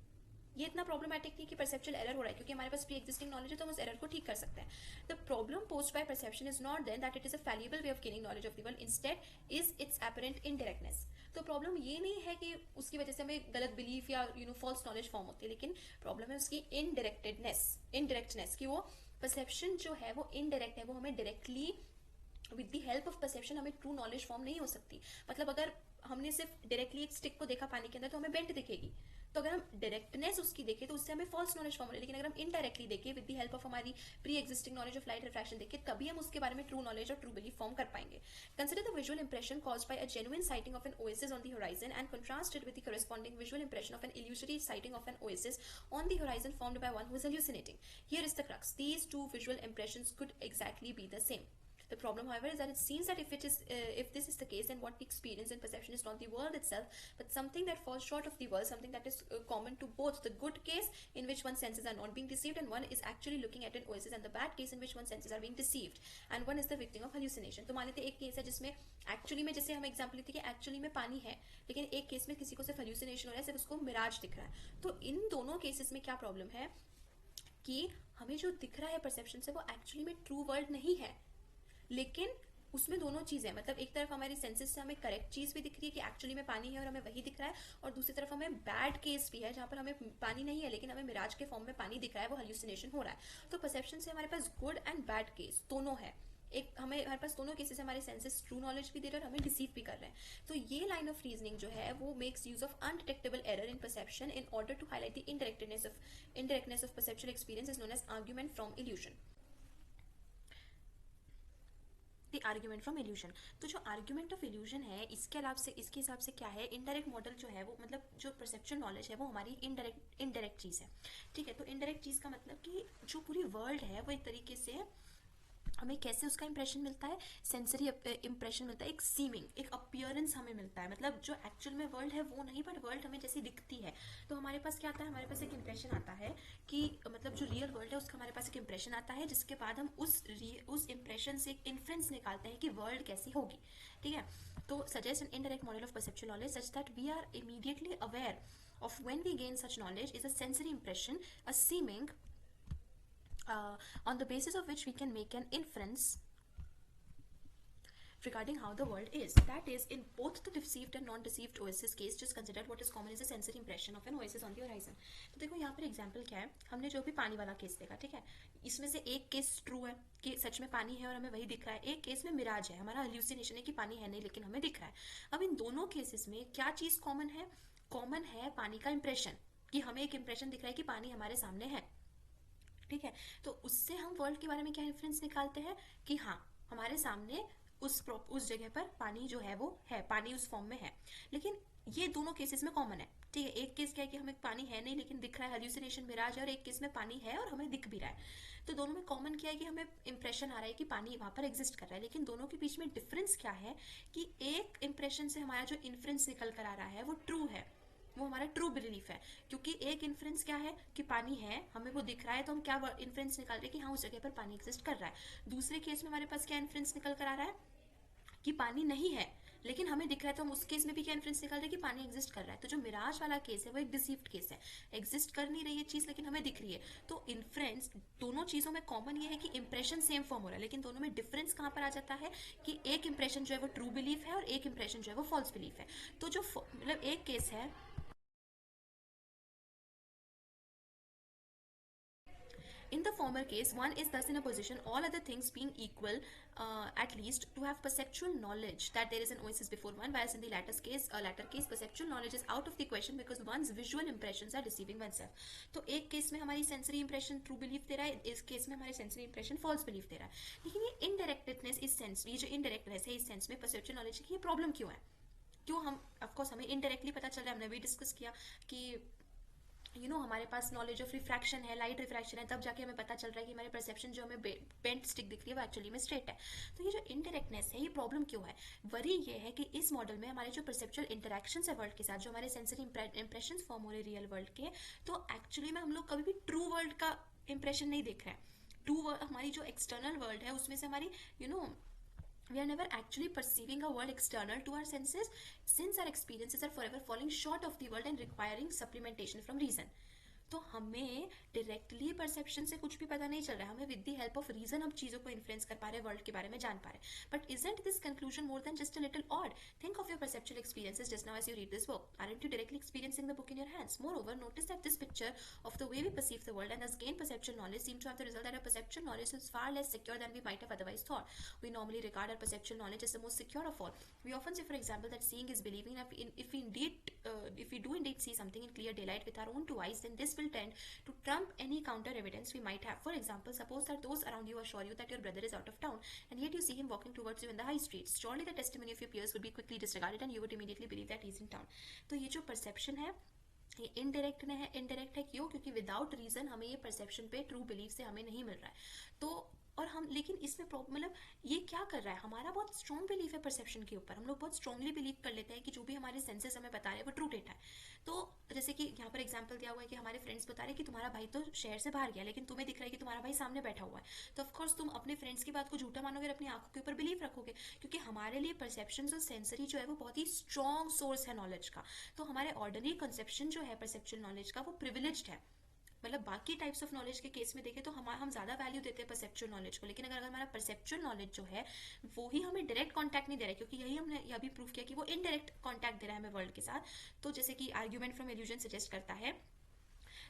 Speaker 1: ये इतना प्रॉब्लमेटिक नहीं कि परसेप्चुअल एरर हो रहा है, क्योंकि हमारे पास प्री एग्जिस्टिंग नॉलेज है तो हम उस एरर को ठीक कर सकते हैं. The problem posed by perception is not then that it is a fallible way of gaining knowledge of the world, instead is its apparent indirectness. तो प्रॉब्लम ये नहीं है कि उसकी वजह से हमें गलत बिलीफ या फॉल्स नॉलेज फॉर्म होती है, लेकिन प्रॉब्लम है उसकी इनडायरेक्टनेस कि वो परसेप्शन जो है वो इनडायरेक्ट है, वो हमें directly with the help of perception हमें ट्रू नॉलेज फॉर्म नहीं हो सकती. मतलब अगर हमने सिर्फ डायरेक्टली एक स्टिक को देखा पानी के अंदर तो हमें बेंट दिखेगी, तो अगर हम डायरेक्टनेस उसकी देखें तो उससे हमें फॉल्स नॉलेज फॉर्म हो. लेकिन अगर हम इनडायरेक्टली देखें विद द हेल्प ऑफ हमारी pre existing knowledge of light refraction देखें तभी हम उसके बारे में ट्रू नॉलेज और ट्रू बिलीफ फॉर्म कर पाएंगे. Consider the visual impression caused by a genuine sighting of an oasis on the horizon and contrast it with the corresponding visual impression of an illusory sighting of an oasis on the horizon formed by one who is hallucinating. Here is the crux: these two visual impressions could exactly be the same. The problem, however, is that it seems that if this is the case, then what we experience in perception is not the world itself, but something that falls short of the world, something that is common to both the good case in which one's senses are not being deceived, and one is actually looking at an oasis, and the bad case in which one's senses are being deceived, and one is the victim of hallucination. तो मान लेते एक case है जिसमें actually में, जैसे हम example लेते हैं कि एक्चुअली में पानी है, लेकिन एक केस में किसी को सिर्फ hallucination हो रहा है, सिर्फ उसको मिराज दिख रहा है. तो इन दोनों केसेस में क्या प्रॉब्लम है कि हमें जो दिख रहा है परसेप्शन से वो एक्चुअली में ट्रू वर्ल्ड नहीं है, लेकिन उसमें दोनों चीजें, मतलब एक तरफ हमारी सेंसेस से हमें करेक्ट चीज भी दिख रही है कि एक्चुअली में पानी है और हमें वही दिख रहा है, और दूसरी तरफ हमें बैड केस भी है जहां पर हमें पानी नहीं है लेकिन हमें मिराज के फॉर्म में पानी दिख रहा है, वो hallucination हो रहा है. तो परसेप्शन से हमारे पास गुड एंड बैड केस दोनों है. हमारे पास दोनों केसेस हमारे सेंसेस ट्रू नॉलेज भी दे रहे हैं और हमें डिसीव भी कर रहे हैं. तो ये लाइन ऑफ रीजनिंग जो है वो makes use of undetectable error in perception in order to highlight the indirectness of perceptual experience is known as argument from illusion. The argument from illusion. तो जो आर्ग्यूमेंट ऑफ इल्यूजन है इसके हिसाब से क्या है, इनडायरेक्ट मॉडल जो है वो मतलब जो परसेप्चुअल नॉलेज है वो हमारी इनडायरेक्ट चीज़ है. ठीक है, तो इनडायरेक्ट चीज़ का मतलब कि जो पूरी वर्ल्ड है वो एक तरीके से हमें कैसे उसका इंप्रेशन मिलता है, सेंसरी इंप्रेशन मिलता है, एक सीमिंग, एक अपीयरेंस हमें मिलता है. मतलब जो एक्चुअल में वर्ल्ड है वो नहीं, बट वर्ल्ड हमें जैसी दिखती है. तो हमारे पास क्या आता है, हमारे पास एक इंप्रेशन आता है कि मतलब जो रियल वर्ल्ड है उसका हमारे पास एक इंप्रेशन आता है, जिसके बाद हम उस इंप्रेशन से एक इन्फ्रेंस निकालते हैं कि वर्ल्ड कैसी होगी. ठीक है, तो suggest an indirect model of perceptual knowledge such that we are immediately aware of when we gain such knowledge is a sensory impression, a seeming, on the basis of which we can make an inference regarding how the world is. That is, in both the deceived and non-deceived oasis case, just consider what is common is a sensory impression of an oasis on the horizon. तो देखो यहाँ पर example क्या है, हमने जो भी पानी वाला केस देखा, ठीक है, इसमें से एक केस ट्रू है कि सच में पानी है और हमें वही दिख रहा है, एक केस में मिराज है, हमारा हेल्यूसिनेशन है कि पानी है नहीं लेकिन हमें दिख रहा है. अब इन दोनों केसेस में क्या चीज कॉमन है? कॉमन है पानी का इंप्रेशन, कि हमें एक इंप्रेशन दिख रहा है कि पानी हमारे सामने है. ठीक है, तो उससे हम वर्ल्ड के बारे में क्या इन्फ्रेंस निकालते हैं कि हाँ हमारे सामने उस जगह पर पानी जो है वो है, पानी उस फॉर्म में है. लेकिन ये दोनों केसेस में कॉमन है. ठीक है, एक केस क्या है कि हमें पानी है नहीं लेकिन दिख रहा है, हेल्यूसिनेशन मिराज है, और एक केस में पानी है और हमें दिख भी रहा है. तो दोनों में कॉमन क्या है कि हमें इंप्रेशन आ रहा है कि पानी वहां पर एग्जिस्ट कर रहा है. लेकिन दोनों के बीच में डिफरेंस क्या है कि एक इंप्रेशन से हमारा जो इन्फ्रेंस निकल कर आ रहा है वो ट्रू है, वो हमारा ट्रू बिलीफ है. क्योंकि एक इन्फ्रेंस क्या है कि पानी है, हमें वो दिख रहा है, तो हम क्या इन्फ्रेंस निकाल रहे हैं कि हाँ उस जगह पर पानी एग्जिस्ट कर रहा है. दूसरे केस में हमारे पास क्या इन्फ्रेंस निकल कर आ रहा है कि पानी नहीं है लेकिन हमें दिख रहा है, तो हम उस केस में भी क्या इन्फ्रेंस निकाल रहे हैं कि पानी एग्जिस्ट कर रहा है. तो जो मिराज वाला केस है वो एक डिसीव्ड केस है, एग्जिस्ट कर नहीं रही है चीज लेकिन हमें दिख रही है. तो इन्फ्रेंस दोनों चीजों में कॉमन ये है कि इंप्रेशन सेम फॉर्म हो रहा है, लेकिन दोनों में डिफरेंस कहाँ पर आ जाता है कि एक इंप्रेशन जो है वो ट्रू बिलीफ है और एक इंप्रेशन जो है वो फॉल्स बिलीफ है. तो जो मतलब एक केस है, in the former case, one is thus in a position, all other things being equal, at least, to have perceptual knowledge that there is an oasis before one, whereas in the latter case, perceptual knowledge is out of the question because one's visual impressions are deceiving oneself. तो एक case में हमारी sensory impression true belief दे रहा है, इस case में हमारी sensory impression false belief दे रहा है. लेकिन ये इनडायरेक्टनेस इस सेंस, ये जो इनडायरेक्टनेस है इस सेंस में परसेप्चुअल नॉलेज की ये प्रॉब्लम क्यों है? क्यों हम ऑफकोर्स हमें इनडायरेक्टली पता चल रहा है, हमने भी डिस्कस किया कि हमारे पास नॉलेज ऑफ रिफ्रैक्शन है, लाइट रिफ्रैक्शन है, तब जाके हमें पता चल रहा है कि हमारे परसेप्शन जो हमें बेंट स्टिक दिख रही है वो एक्चुअली में स्ट्रेट है. तो ये जो इनडायरेक्टनेस है ये प्रॉब्लम क्यों है? वरी ये है कि इस मॉडल में हमारे जो परसेप्चुअल इंटरेक्शन है वर्ल्ड के साथ, जो हमारे सेंसरी इंप्रेशन फॉर्म हो रहे रियल वर्ल्ड के, तो एक्चुअली में हम लोग कभी भी ट्रू वर्ल्ड का इंप्रेशन नहीं देख रहे हैं. ट्रू हमारी जो एक्सटर्नल वर्ल्ड है उसमें से हमारी we are never actually perceiving a world external to our senses, since our experiences are forever falling short of the world and requiring supplementation from reason. तो हमें डायरेक्टली परसेप्शन से कुछ भी पता नहीं चल रहा है, हमें with the help of reason हम चीजों को इन्फ्लुएंस कर पा रहे हैं, वर्ल्ड के बारे में जान पा रहे हैं. But isn't this conclusion more than just a little odd? Think of your perceptual experiences just now as you read this book. Aren't you directly experiencing the book in your hands? Moreover, notice that this picture of the way we perceive the world and thus gain perceptual knowledge seem to have the result that our perceptual knowledge is far less secure than we might have otherwise thought. We normally regard our perceptual knowledge as the most secure of all. We often say, for example, that seeing is believing. If we do indeed see something in clear daylight with our own two eyes, then this will tend to trump any counter evidence we might have. For example, suppose that those around you assure you that your brother is out of town, and yet you see him walking towards you in the high streets. Surely the testimony of your peers would be quickly disregarded and you would immediately believe that he is in town. तो ये जो perception है ये indirect है क्यों? क्योंकि without reason हमें ये परसेप्शन पे ट्रू बिलीफ से हमें नहीं मिल रहा है. तो और हम लेकिन इसमें मतलब ये क्या कर रहा है, हमारा बहुत स्ट्रॉन्ग बिलीफ है परसेप्शन के ऊपर, हम लोग बहुत स्ट्रांगली बिलीव कर लेते हैं कि जो भी हमारे सेंसेस हमें बता रहे हैं वो ट्रू डेटा है. तो जैसे कि यहाँ पर एग्जांपल दिया हुआ है कि हमारे फ्रेंड्स बता रहे हैं कि तुम्हारा भाई तो शहर से बाहर गया, लेकिन तुम्हें दिख रहा है कि तुम्हारा भाई सामने बैठा हुआ है. तो ऑफकोर्स तुम अपने फ्रेंड्स की बात को झूठा मानोगे और अपनी आंखों के ऊपर बिलीव रखोगे, क्योंकि हमारे लिए परसेप्शन और सेंसरी जो है वो बहुत ही स्ट्रॉन्ग सोर्स है नॉलेज का. तो हमारे ऑर्डिनरी कंसेप्शन जो है परसेप्चुअल नॉलेज का वो प्रिविलेज्ड है. मतलब बाकी टाइप्स ऑफ नॉलेज के केस में देखें तो हम ज्यादा वैल्यू देते हैं परसेप्चुअल नॉलेज को, लेकिन अगर हमारा परसेप्चुअल नॉलेज जो है वो ही हमें डायरेक्ट कांटेक्ट नहीं दे रहा है, क्योंकि यही हमने यह भी प्रूव किया कि वो इनडायरेक्ट कांटेक्ट दे रहा है हमें वर्ल्ड के साथ. तो जैसे कि आर्ग्यूमेंट फ्रॉम इल्यूजन सजेस्ट करता है,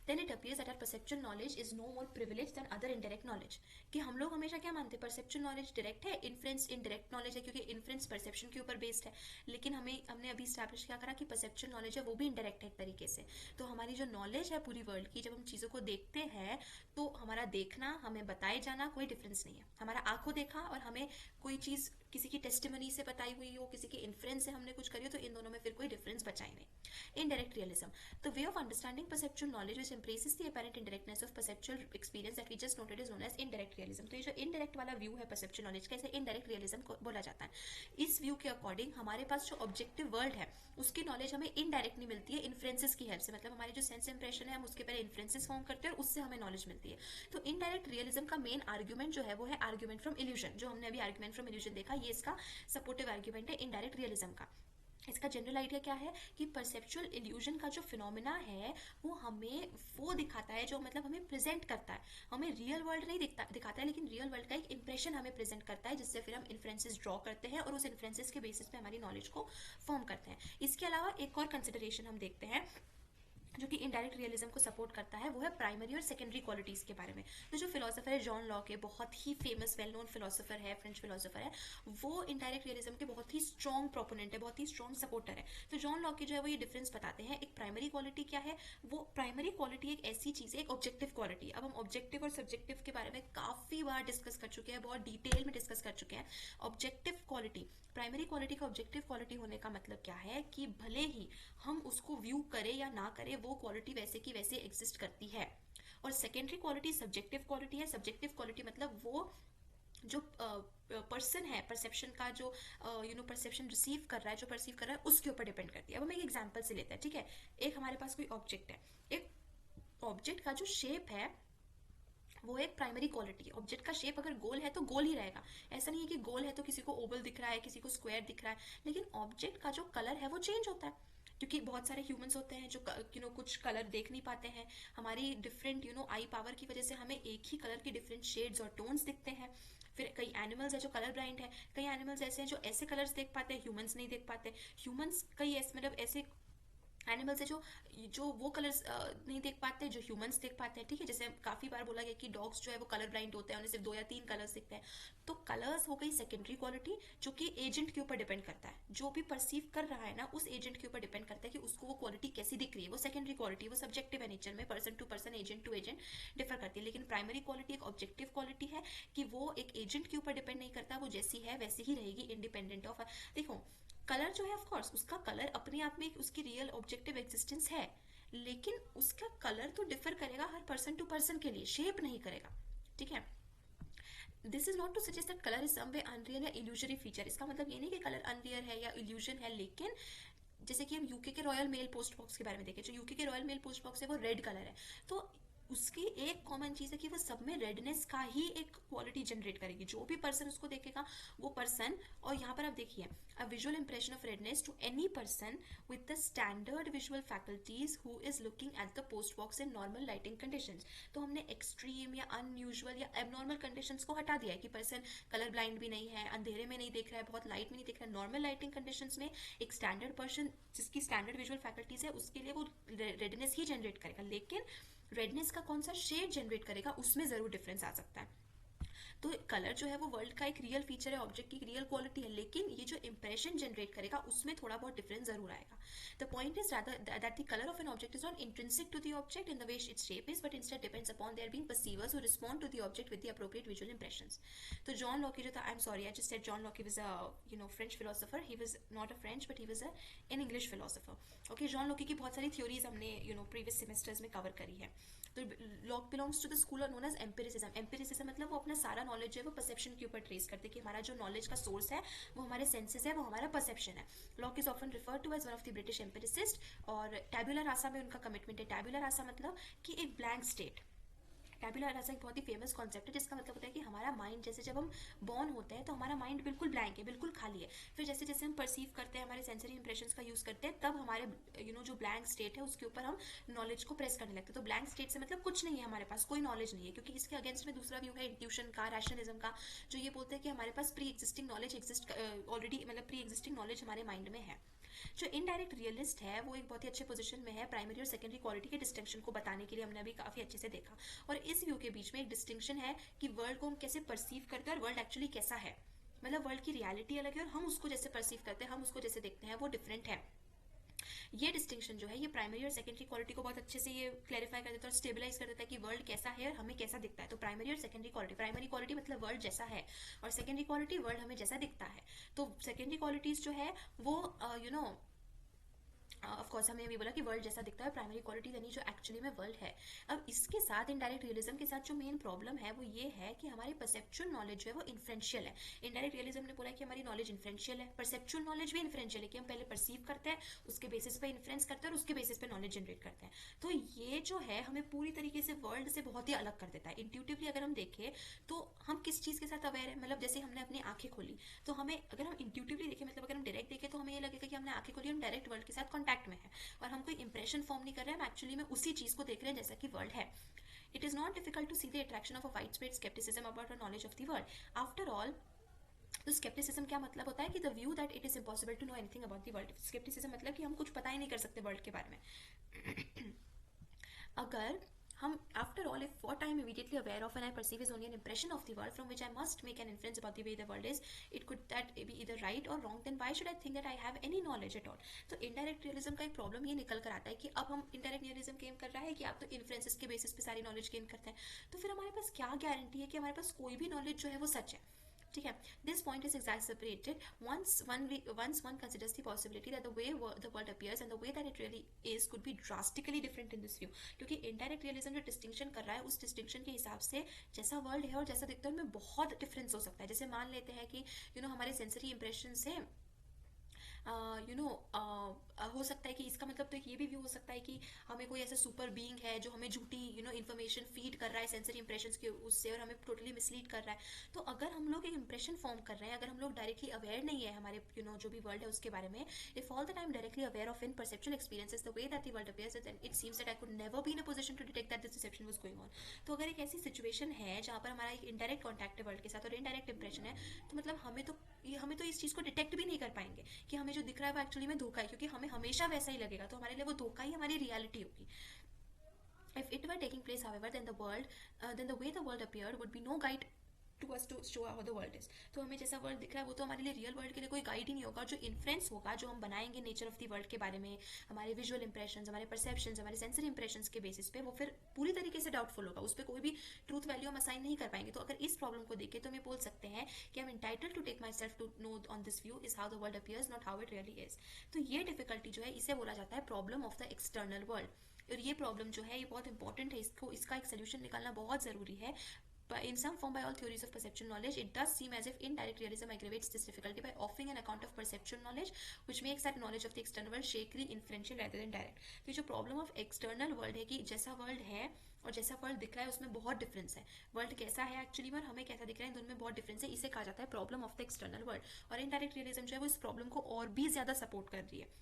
Speaker 1: then it appears that our perceptual knowledge is no more privileged than other indirect knowledge. कि हम लोग हमेशा क्या मानते हैं, परसेप्चुअल नॉलेज डायरेक्ट है, इन्फ्रेंस इनडायरेक्ट नॉलेज है, क्योंकि इन्फ्रेंस परसेप्शन के ऊपर बेस्ड है. लेकिन हमने अभी स्टैब्लिश क्या करा कि परसेप्चुअल नॉलेज है वो भी इनडायरेक्ट है एक तरीके से. तो हमारी जो नॉलेज है पूरी वर्ल्ड की, जब हम चीज़ों को देखते हैं तो हमारा देखना, हमें बताए जाना कोई डिफरेंस नहीं है. हमारा आंखों देखा और हमें कोई चीज़ किसी की टेस्टिमनी से बताई हुई हो, किसी के इन्फ्रेंस से हमने कुछ करी हो, तो इन दोनों में फिर कोई डिफरेंस बचा ही नहीं. Indirect realism, the way of understanding perceptual knowledge which embraces the apparent indirectness of perceptual experience that we just noted is known as indirect realism. तो ये जो indirect वाला व्यू है perceptual knowledge का, इसे indirect realism को बोला जाता है. इस व्यू के अकॉर्डिंग हमारे पास जो ऑब्जेक्टिव वर्ल्ड है उसकी नॉलेज हमें इनडायरेक्टली मिलती है इन्फ्रेंसेस की हेल्प से. मतलब हमारे जो सेंस इंप्रेशन है हम उसके पहले इन्फ्रेंसेस फॉर्म करते हैं और उससे हमें नॉलेज मिलती है. तो इनडायरेक्ट रियलिज्म का मेन आर्ग्यूमेंट जो है वो है आर्ग्यूमेंट फ्रॉम इल्यूजन. जो हमने अभी आर्ग्यूमेंट फ्रॉम इल्यूजन देखा, ये इसका सपोर्टिव आर्ग्यूमेंट है इनडायरेक्ट रियलिज्म का. इसका जनरल आइडिया क्या है कि परसेप्चुअल इल्यूजन का जो फिनोमेना है वो हमें वो दिखाता है, जो मतलब हमें प्रेजेंट करता है, हमें रियल वर्ल्ड नहीं दिखाता है, लेकिन रियल वर्ल्ड का एक इंप्रेशन हमें प्रेजेंट करता है, जिससे फिर हम इन्फ्रेंसेस ड्रॉ करते हैं और उस इन्फ्रेंसेस के बेसिस पे हमारी नॉलेज को फॉर्म करते हैं। इसके अलावा एक और कंसिडरेशन हम देखते हैं जो कि इनडायरेक्ट रियलिज्म को सपोर्ट करता है, वो है प्राइमरी और सेकेंडरी क्वालिटीज के बारे में। तो जो फिलोसोफर है जॉन लॉक है, बहुत ही फेमस वेल नोन फिलोसोफर है, फ्रेंच फिलोसोफर है, वो इनडायरेक्ट रियलिज्म के बहुत ही स्ट्रॉन्ग प्रोपोनेंट है, बहुत ही स्ट्रॉन्ग सपोर्टर है। तो जॉन लॉक की जो है वो ये डिफरेंस बताते हैं। एक प्राइमरी क्वालिटी क्या है, वो प्राइमरी क्वालिटी एक ऐसी चीज है, एक ऑब्जेक्टिव क्वालिटी। अब हम ऑब्जेक्टिव और सब्जेक्टिव के बारे में काफी बार डिस्कस कर चुके हैं, बहुत डिटेल में डिस्कस कर चुके हैं। ऑब्जेक्टिव क्वालिटी, प्राइमरी क्वालिटी का ऑब्जेक्टिव क्वालिटी होने का मतलब क्या है कि भले ही हम उसको व्यू करें या ना करें, वो क्वालिटी वैसे की वैसे एग्जिस्ट करती है। और सेकेंडरी क्वालिटी सब्जेक्टिव क्वालिटी है। सब्जेक्टिव क्वालिटी मतलब वो जो पर्सन है, परसेप्शन का जो परसेप्शन रिसीव कर रहा है, जो परसीव कर रहा है, उसके ऊपर डिपेंड करती है। अब हम एक एग्जांपल से लेते हैं, ठीक है। एक हमारे पास कोई ऑब्जेक्ट है, एक ऑब्जेक्ट का जो शेप है वो एक प्राइमरी क्वालिटी है। ऑब्जेक्ट का शेप अगर गोल है तो गोल ही रहेगा, ऐसा नहीं है कि गोल है तो किसी को ओवल दिख रहा है, किसी को स्क्वायर दिख रहा है। लेकिन ऑब्जेक्ट का जो कलर है वो चेंज होता है, क्योंकि बहुत सारे ह्यूमंस होते हैं जो कुछ कलर देख नहीं पाते हैं। हमारी डिफरेंट आई पावर की वजह से हमें एक ही कलर के डिफरेंट शेड्स और टोन्स दिखते हैं। फिर कई एनिमल्स है जो कलर ब्लाइंड है, कई एनिमल्स ऐसे हैं जो ऐसे कलर्स देख पाते हैं, ह्यूमंस नहीं देख पाते। ह्यूमंस कई ऐसे मतलब ऐसे एनिमल्स है जो जो वो कलर्स नहीं देख पाते जो ह्यूमंस देख पाते हैं, ठीक है। जैसे काफी बार बोला गया कि डॉग्स जो है वो कलर ब्लाइंड होते हैं, उन्हें सिर्फ 2 या 3 कलर्स दिखते हैं। तो कलर्स हो गई सेकेंडरी क्वालिटी, जो कि एजेंट के ऊपर डिपेंड करता है। जो भी परसीव कर रहा है ना, उस एजेंट के ऊपर डिपेंड करता है कि उसको वो क्वालिटी कैसी दिख रही है। वो सेकेंडरी क्वालिटी, वो सब्जेक्टिव है नेचर में, person to person, agent to agent differ करती है। लेकिन प्राइमरी क्वालिटी एक ऑब्जेक्टिव क्वालिटी है कि वो एक एजेंट के ऊपर डिपेंड नहीं करता, वो जैसी है वैसी ही रहेगी, इंडिपेंडेंट ऑफ। देखो, कलर जो है ऑफ कोर्स उसका कलर अपने आप में उसकी रियल ऑब्जेक्टिव एग्जिस्टेंस है, लेकिन उसका कलर तो डिफर करेगा हर पर्सन टू पर्सन के लिए, शेप नहीं करेगा, ठीक है। This is not to suggest that colour is some way unreal या इल्यूजरी फीचर। इसका मतलब ये नहीं कि कलर अनरियल है या इल्यूजन है, लेकिन जैसे कि हम यूके के रॉयल मेल पोस्ट बॉक्स के बारे में देखें, जो यूके के रॉयल मेल पोस्ट बॉक्स है वो रेड कलर है। तो उसकी एक कॉमन चीज है कि वो सब में रेडनेस का ही एक क्वालिटी जनरेट करेगी। जो भी पर्सन उसको देखेगा वो पर्सन, और यहाँ पर आप देखिए, a visual impression of redness to any person with the standard visual faculties who is looking at the post box in normal lighting conditions. तो हमने एक्सट्रीम या अनयूजुअल या एबनॉर्मल कंडीशंस को हटा दिया है कि पर्सन कलर ब्लाइंड भी नहीं है, अंधेरे में नहीं देख रहा है, बहुत लाइट में नहीं देख रहा है। नॉर्मल लाइटिंग कंडीशंस में एक स्टैंडर्ड पर्सन जिसकी स्टैंडर्ड विजुअल फैकल्टीज है, उसके लिए वो रेडनेस ही जनरेट करेगा। लेकिन रेडनेस का कौन सा शेड जनरेट करेगा, उसमें जरूर डिफरेंस आ सकता है। तो कलर जो है वो वर्ल्ड का एक रियल फीचर है, ऑब्जेक्ट की रियल क्वालिटी है, लेकिन ये जो इंप्रेशन जनरेट करेगा उसमें थोड़ा बहुत डिफरेंस जरूर आएगा। The point is that the colour of an object is not intrinsic to the object in the way its shape is, but instead depends upon there being perceivers who respond to the object with the appropriate visual impressions. तो John Locke जो था, I am sorry I just said John Locke was a French philosopher. He was not a French but he was an English philosopher. Okay, John Locke की बहुत सारी theories हमने previous semesters में cover करी है। तो Locke belongs to the school known as empiricism. Empiricism मतलब वो अपना सारा नॉलेज जो है वो परसेप्शन के ऊपर ट्रेस करते हैं कि हमारा जो नॉलेज का सोर्स है वो हमारे सेंसेस है, वो हमारा परसेप्शन है। Locke is often referred to as one of the British empiricist. और टैब्यूला रासा में उनका कमिटमेंट है। टैब्यूला रासा मतलब कि एक ब्लैंक स्टेट। टैबुला रासा एक बहुत ही फेमस कॉन्सेप्ट है, जिसका मतलब होता है कि हमारा माइंड, जैसे जब हम बॉर्न होते हैं तो हमारा माइंड बिल्कुल ब्लैंक है, बिल्कुल खाली है। फिर जैसे जैसे हम परसीव करते हैं, हमारे सेंसरी इंप्रेशंस का यूज करते हैं, तब हमारे जो ब्लैंक स्टेट है उसके ऊपर हम नॉलेज को प्रेस करने लगते हैं। तो ब्लैंक स्टेट से मतलब कुछ नहीं है, हमारे पास कोई नॉलेज नहीं है, क्योंकि इसके अगेंस्ट में दूसरा व्यू है इंट्यूशन का, रैशनलिज्म का, जो ये बोलते हैं कि हमारे पास pre existing knowledge exist already, मतलब प्री एग्जिस्टिंग नॉलेज हमारे माइंड में है। जो इनडायरेक्ट रियलिस्ट है वो एक बहुत ही अच्छे पोजीशन में है प्राइमरी और सेकेंडरी क्वालिटी के डिस्टिंक्शन को बताने के लिए। हमने अभी काफी अच्छे से देखा। और इस व्यू के बीच में एक डिस्टिंक्शन है कि वर्ल्ड को हम कैसे परसीव करते हैं और वर्ल्ड एक्चुअली कैसा है। मतलब वर्ल्ड की रियलिटी अलग है और हम उसको जैसे परसीव करते हैं, हम उसको जैसे देखते हैं, वो डिफरेंट है। ये डिस्टिंक्शन जो है ये प्राइमरी और सेकेंडरी क्वालिटी को बहुत अच्छे से ये क्लैरिफाई कर देता है और स्टेबलाइज कर देता है कि वर्ल्ड कैसा है और हमें कैसा दिखता है। तो प्राइमरी और सेकेंडरी क्वालिटी, प्राइमरी क्वालिटी मतलब वर्ल्ड जैसा है, और सेकेंडरी क्वालिटी वर्ल्ड हमें जैसा दिखता है। तो सेकेंडरी क्वालिटीज जो है वो ऑफ कोर्स हमने अभी बोला कि वर्ल्ड जैसा दिखता है, प्राइमरी क्वालिटी यानी जो एक्चुअली में वर्ल्ड है। अब इसके साथ इनडायरेक्ट रियलिज्म के साथ जो मेन प्रॉब्लम है वो ये है कि हमारी परसेप्चुअल नॉलेज जो है वो इन्फ्रेंशियल है। इनडायरेक्ट रियलिज्म ने बोला कि हमारी नॉलेज इन्फ्रेंशियल है, परसेप्चुअल नॉलेज भी इन्फ्रेंशियल है कि हम पहले परसीव करते हैं, उसके बेसिस पे इन्फ्रेंस करते हैं और उसके बेसिस पे नॉलेज जनरेट करते हैं। तो ये जो है हमें पूरी तरीके से वर्ल्ड से बहुत ही अलग कर देता है। इंट्यूटिवली अगर हम देखें तो हम किस चीज़ के साथ अवेयर है, मतलब जैसे हमने अपनी आंखें खोली तो हमें, अगर हम इंट्यूटिवली देखें, मतलब अगर हम डायरेक्ट देखें तो हमें ये लगेगा कि हमने आंखें खोली, हम डायरेक्ट वर्ल्ड के साथ कॉन्टैक्ट में है और हम कोई इंप्रेशन फॉर्म नहीं कर रहे हैं, हम एक्चुअली में उसी चीज़ को देख रहे हैं जैसा कि वर्ल्ड है। It is not difficult to see the attraction of a widespread skepticism about our knowledge of the world. After all, तो स्केप्टिसिज्म क्या मतलब होता है कि the view that it is impossible to know anything about the world. Scepticism मतलब कि हम कुछ पता ही नहीं कर सकते वर्ल्ड के बारे में। अगर हम after all if what I am immediately aware of and I perceive is only an impression of the world from which I must make an inference about the way the world is, it could that be either right or wrong, then why should I think that I have any knowledge at all? तो indirect realism का एक problem ये निकल कर आता है कि अब हम इनडायरेक्ट रियलिज्म गेन कर रहा है कि आप तो इन्फ्रेंसेस के बेसिस पे सारी नॉलेज गेन करते हैं, तो फिर हमारे पास क्या गारंटी है कि हमारे पास कोई भी नॉलेज जो है वो सच है। ठीक है, this point is exacerbated once one considers the possibility that the way the world appears and the way that it really is could be drastically different in this view। क्योंकि इनडायरेक्ट रियलिज्म जो distinction कर रहा है उस distinction के हिसाब से जैसा वर्ल्ड है और जैसा दिखता है उनमें बहुत डिफरेंस हो सकता है। जैसे मान लेते हैं कि हमारे सेंसरी इंप्रेशन से हो सकता है कि इसका मतलब तो ये भी व्यू हो सकता है कि हमें कोई ऐसा सुपर बीइंग है जो हमें झूठी इन्फॉर्मेशन फीड कर रहा है सेंसरी इंप्रेशंस के उससे और हमें टोटली मिसलीड कर रहा है। तो अगर हम लोग एक इंप्रेशन फॉर्म कर रहे हैं, अगर हम लोग डायरेक्टली अवेयर नहीं है हमारे जो भी वर्ल्ड है उसके बारे में, if all the time directly aware of in perceptual experiences the way that the world appears, then it seems that I could never be in a position to detect that this deception was going on. तो अगर एक ऐसी situation है जहाँ पर हमारा एक indirect contact है वर्ल्ड के साथ और इनडायरेक्ट इंप्रेशन है, तो मतलब हमें तो इस चीज़ को डिटेक्ट भी नहीं कर पाएंगे कि हमें जो दिख रहा है वो एक्चुअली में धोखा है, क्योंकि हमें हमेशा वैसा ही लगेगा, तो हमारे लिए वो धोखा ही हमारी रियलिटी होगी। If it were taking place, however, then the way the world appeared would be no guide to us to show how the world is। तो हमें जैसा वर्ल्ड दिख रहा है वो तो हमारे लिए रियल वर्ल्ड के लिए कोई गाइड ही नहीं होगा। जो इन्फ्रेंस होगा, जो हम बनाएंगे नेचर ऑफ द वर्ल्ड के बारे में, हमारे विजुअल इंप्रेशंस, हमारे परसेप्शंस, हमारे सेंसरी इंप्रेशंस के बेसिस पे, वो फिर पूरी तरीके से डाउटफुल होगा, उस पर कोई भी ट्रूथ वैल्यू हम असाइन नहीं कर पाएंगे। तो अगर इस प्रॉब्लम को देखें तो हम बोल सकते हैं कि I'm entitled to take myself to know on this view is how the world appears, not how it really is। तो ये डिफिकल्टी जो है इसे बोला जाता है problem of the external world. और ये प्रॉब्लम जो है ये बहुत इंपॉर्टेंट है, इसका एक सोल्यूशन निकालना बहुत ज़रूरी है। But in some form by all theories of perceptual knowledge, it does seem as if indirect realism aggravates this difficulty by offering an account of perceptual knowledge, which makes that knowledge of the external world shakily inferential rather than direct। तो जो problem of external world है कि जैसा world है और जैसा world दिख रहा है उसमें बहुत डिफरेंस है। वर्ल्ड कैसा है एक्चुअली में और हमें कैसा दिख रहा है, इन दोनों में बहुत डिफरेंस है। इसे कहा जाता है problem of the external world. और इनडायरेक्ट रियलिज्म जो है वो इस प्रॉब्लम को और भी ज़्यादा सपोर्ट कर रही है,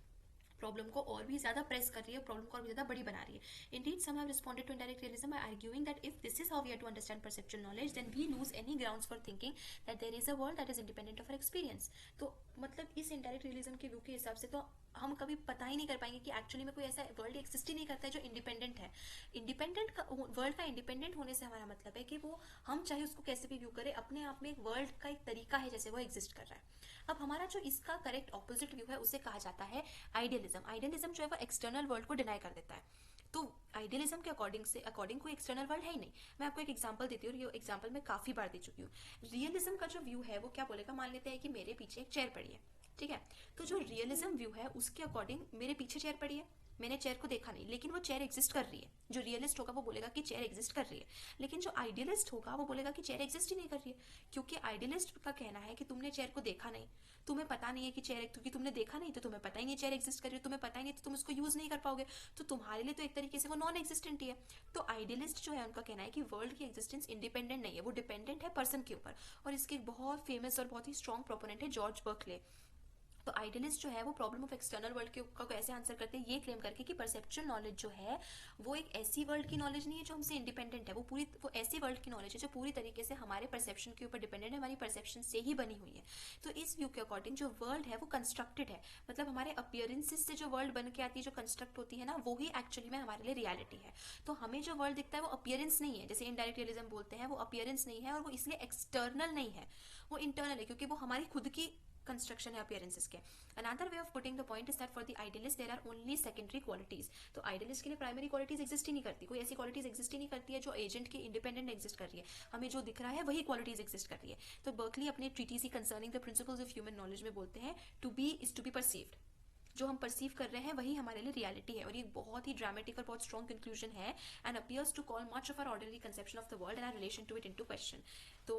Speaker 1: प्रॉब्लम को और भी ज्यादा प्रेस कर रही है, प्रॉब्लम को और भी ज्यादा बड़ी बना रही है। Indeed, some have responded to indirect realism by arguing that if this is how we are to understand perceptual knowledge, then we lose any grounds for thinking that there is a world that is independent of our experience। तो मतलब इस indirect realism के view के हिसाब से तो हम कभी पता ही नहीं कर पाएंगे कि एक्चुअली में कोई ऐसा वर्ल्ड एग्जिस्ट ही नहीं करता है जो इंडिपेंडेंट है। इंडिपेंडेंट का वर्ल्ड का इंडिपेंडेंट होने से हमारा मतलब है कि वो हम चाहे उसको कैसे भी व्यू करें, अपने आप में एक वर्ल्ड का एक तरीका है जैसे वो एग्जिस्ट कर रहा है। अब हमारा जो इसका करेक्ट ऑपोजिट व्यू है उसे कहा जाता है आइडियलिज्म। आइडियलिज्म जो है वो एक्सटर्नल वर्ल्ड को डिनाई कर देता है। तो आइडियलिज्म के अकॉर्डिंग कोई एक्सटर्नल वर्ल्ड है ही नहीं। मैं आपको एक एग्जांपल देती हूँ और ये एग्जांपल मैं काफ़ी बार दे चुकी हूँ। रियलिज्म का जो व्यू है वो क्या बोलेगा, मान लेते हैं कि मेरे पीछे एक चेयर पड़ी है, ठीक है। तो जो रियलिज्म व्यू है उसके अकॉर्डिंग मेरे पीछे चेयर पड़ी है, मैंने चेयर को देखा नहीं, लेकिन वो चेयर एग्जिस्ट कर रही है। जो रियलिस्ट होगा वो बोलेगा कि चेयर एग्जिस्ट कर रही है, लेकिन जो आइडियलिस्ट होगा वो बोलेगा कि चेयर एग्जिस्ट ही नहीं कर रही है। क्योंकि आइडियलिस्ट का कहना है कि तुमने चेयर को देखा नहीं, तुम्हें पता नहीं है कि चेयर, क्योंकि तुमने देखा नहीं तो तुम्हें पता ही नहीं चेयर एग्जिस्ट कर रही है, तुम्हें पता ही नहीं तो तुम उसको यूज नहीं कर पाओगे, तो तुम्हारे लिए तो एक तरीके से वो नॉन एग्जिस्टेंट ही है। तो आइडियलिस्ट जो है उनका कहना है कि वर्ल्ड की एग्जिस्टेंस इंडिपेंडेंट नहीं है, वो डिपेंडेंट है पर्सन के ऊपर। और इसके एक बहुत फेमस और बहुत ही स्ट्रॉन्ग प्रोपोनेंट है जॉर्ज बर्कले। तो आइडियलिस्ट जो है वो प्रॉब्लम ऑफ एक्सटर्नल वर्ल्ड के का कैसे आंसर करते हैं, ये क्लेम करके कि परसेप्चुअल नॉलेज जो है वो एक ऐसी वर्ल्ड की नॉलेज नहीं है जो हमसे इंडिपेंडेंट है, वो ऐसी वर्ल्ड की नॉलेज है जो पूरी तरीके से हमारे परसेप्शन के ऊपर डिपेंडेंट है, हमारी परसेप्शन से ही बनी हुई है। तो इस व्यू के अकॉर्डिंग जो वर्ल्ड है वो कंस्ट्रक्टेड है, मतलब हमारे अपीयरेंसेस से जो वर्ल्ड बन के आती है, जो कंस्ट्रक्ट होती है ना, वो ही एक्चुअली में हमारे लिए रियलिटी है। तो हमें जो वर्ल्ड दिखता है वो अपीयरेंस नहीं है, जैसे इनडायरेक्ट रियलिज्म बोलते हैं, वो अपीयरेंस नहीं है और वो इसलिए एक्सटर्नल नहीं है, वो इंटरनल है, क्योंकि वो हमारी खुद की कंस्ट्रक्शन है अपीयरेंसेस के। Another way of putting the point is that for the idealist there are only secondary qualities. तो आइडियलिस्ट के लिए प्राइमरी क्वालिटीज एग्जिस्ट ही नहीं करती, कोई ऐसी क्वालिटीज एग्जिस्ट ही नहीं करती है जो एजेंट के इंडिपेंडेंट एग्जिस्ट कर रही है। हमें जो दिख रहा है वही क्वालिटीज एग्जिस्ट कर रही है। तो बर्कली अपने treatise concerning the principles of human knowledge में बोलते हैं to be is to be perceived. जो हम परसीव कर रहे हैं वही हमारे लिए रियलिटी है। और ये बहुत ही ड्रामेटिक और बहुत स्ट्रॉन्ग कंक्लूजन है and appears to call much of our ordinary conception of the world and our relation to it into question. तो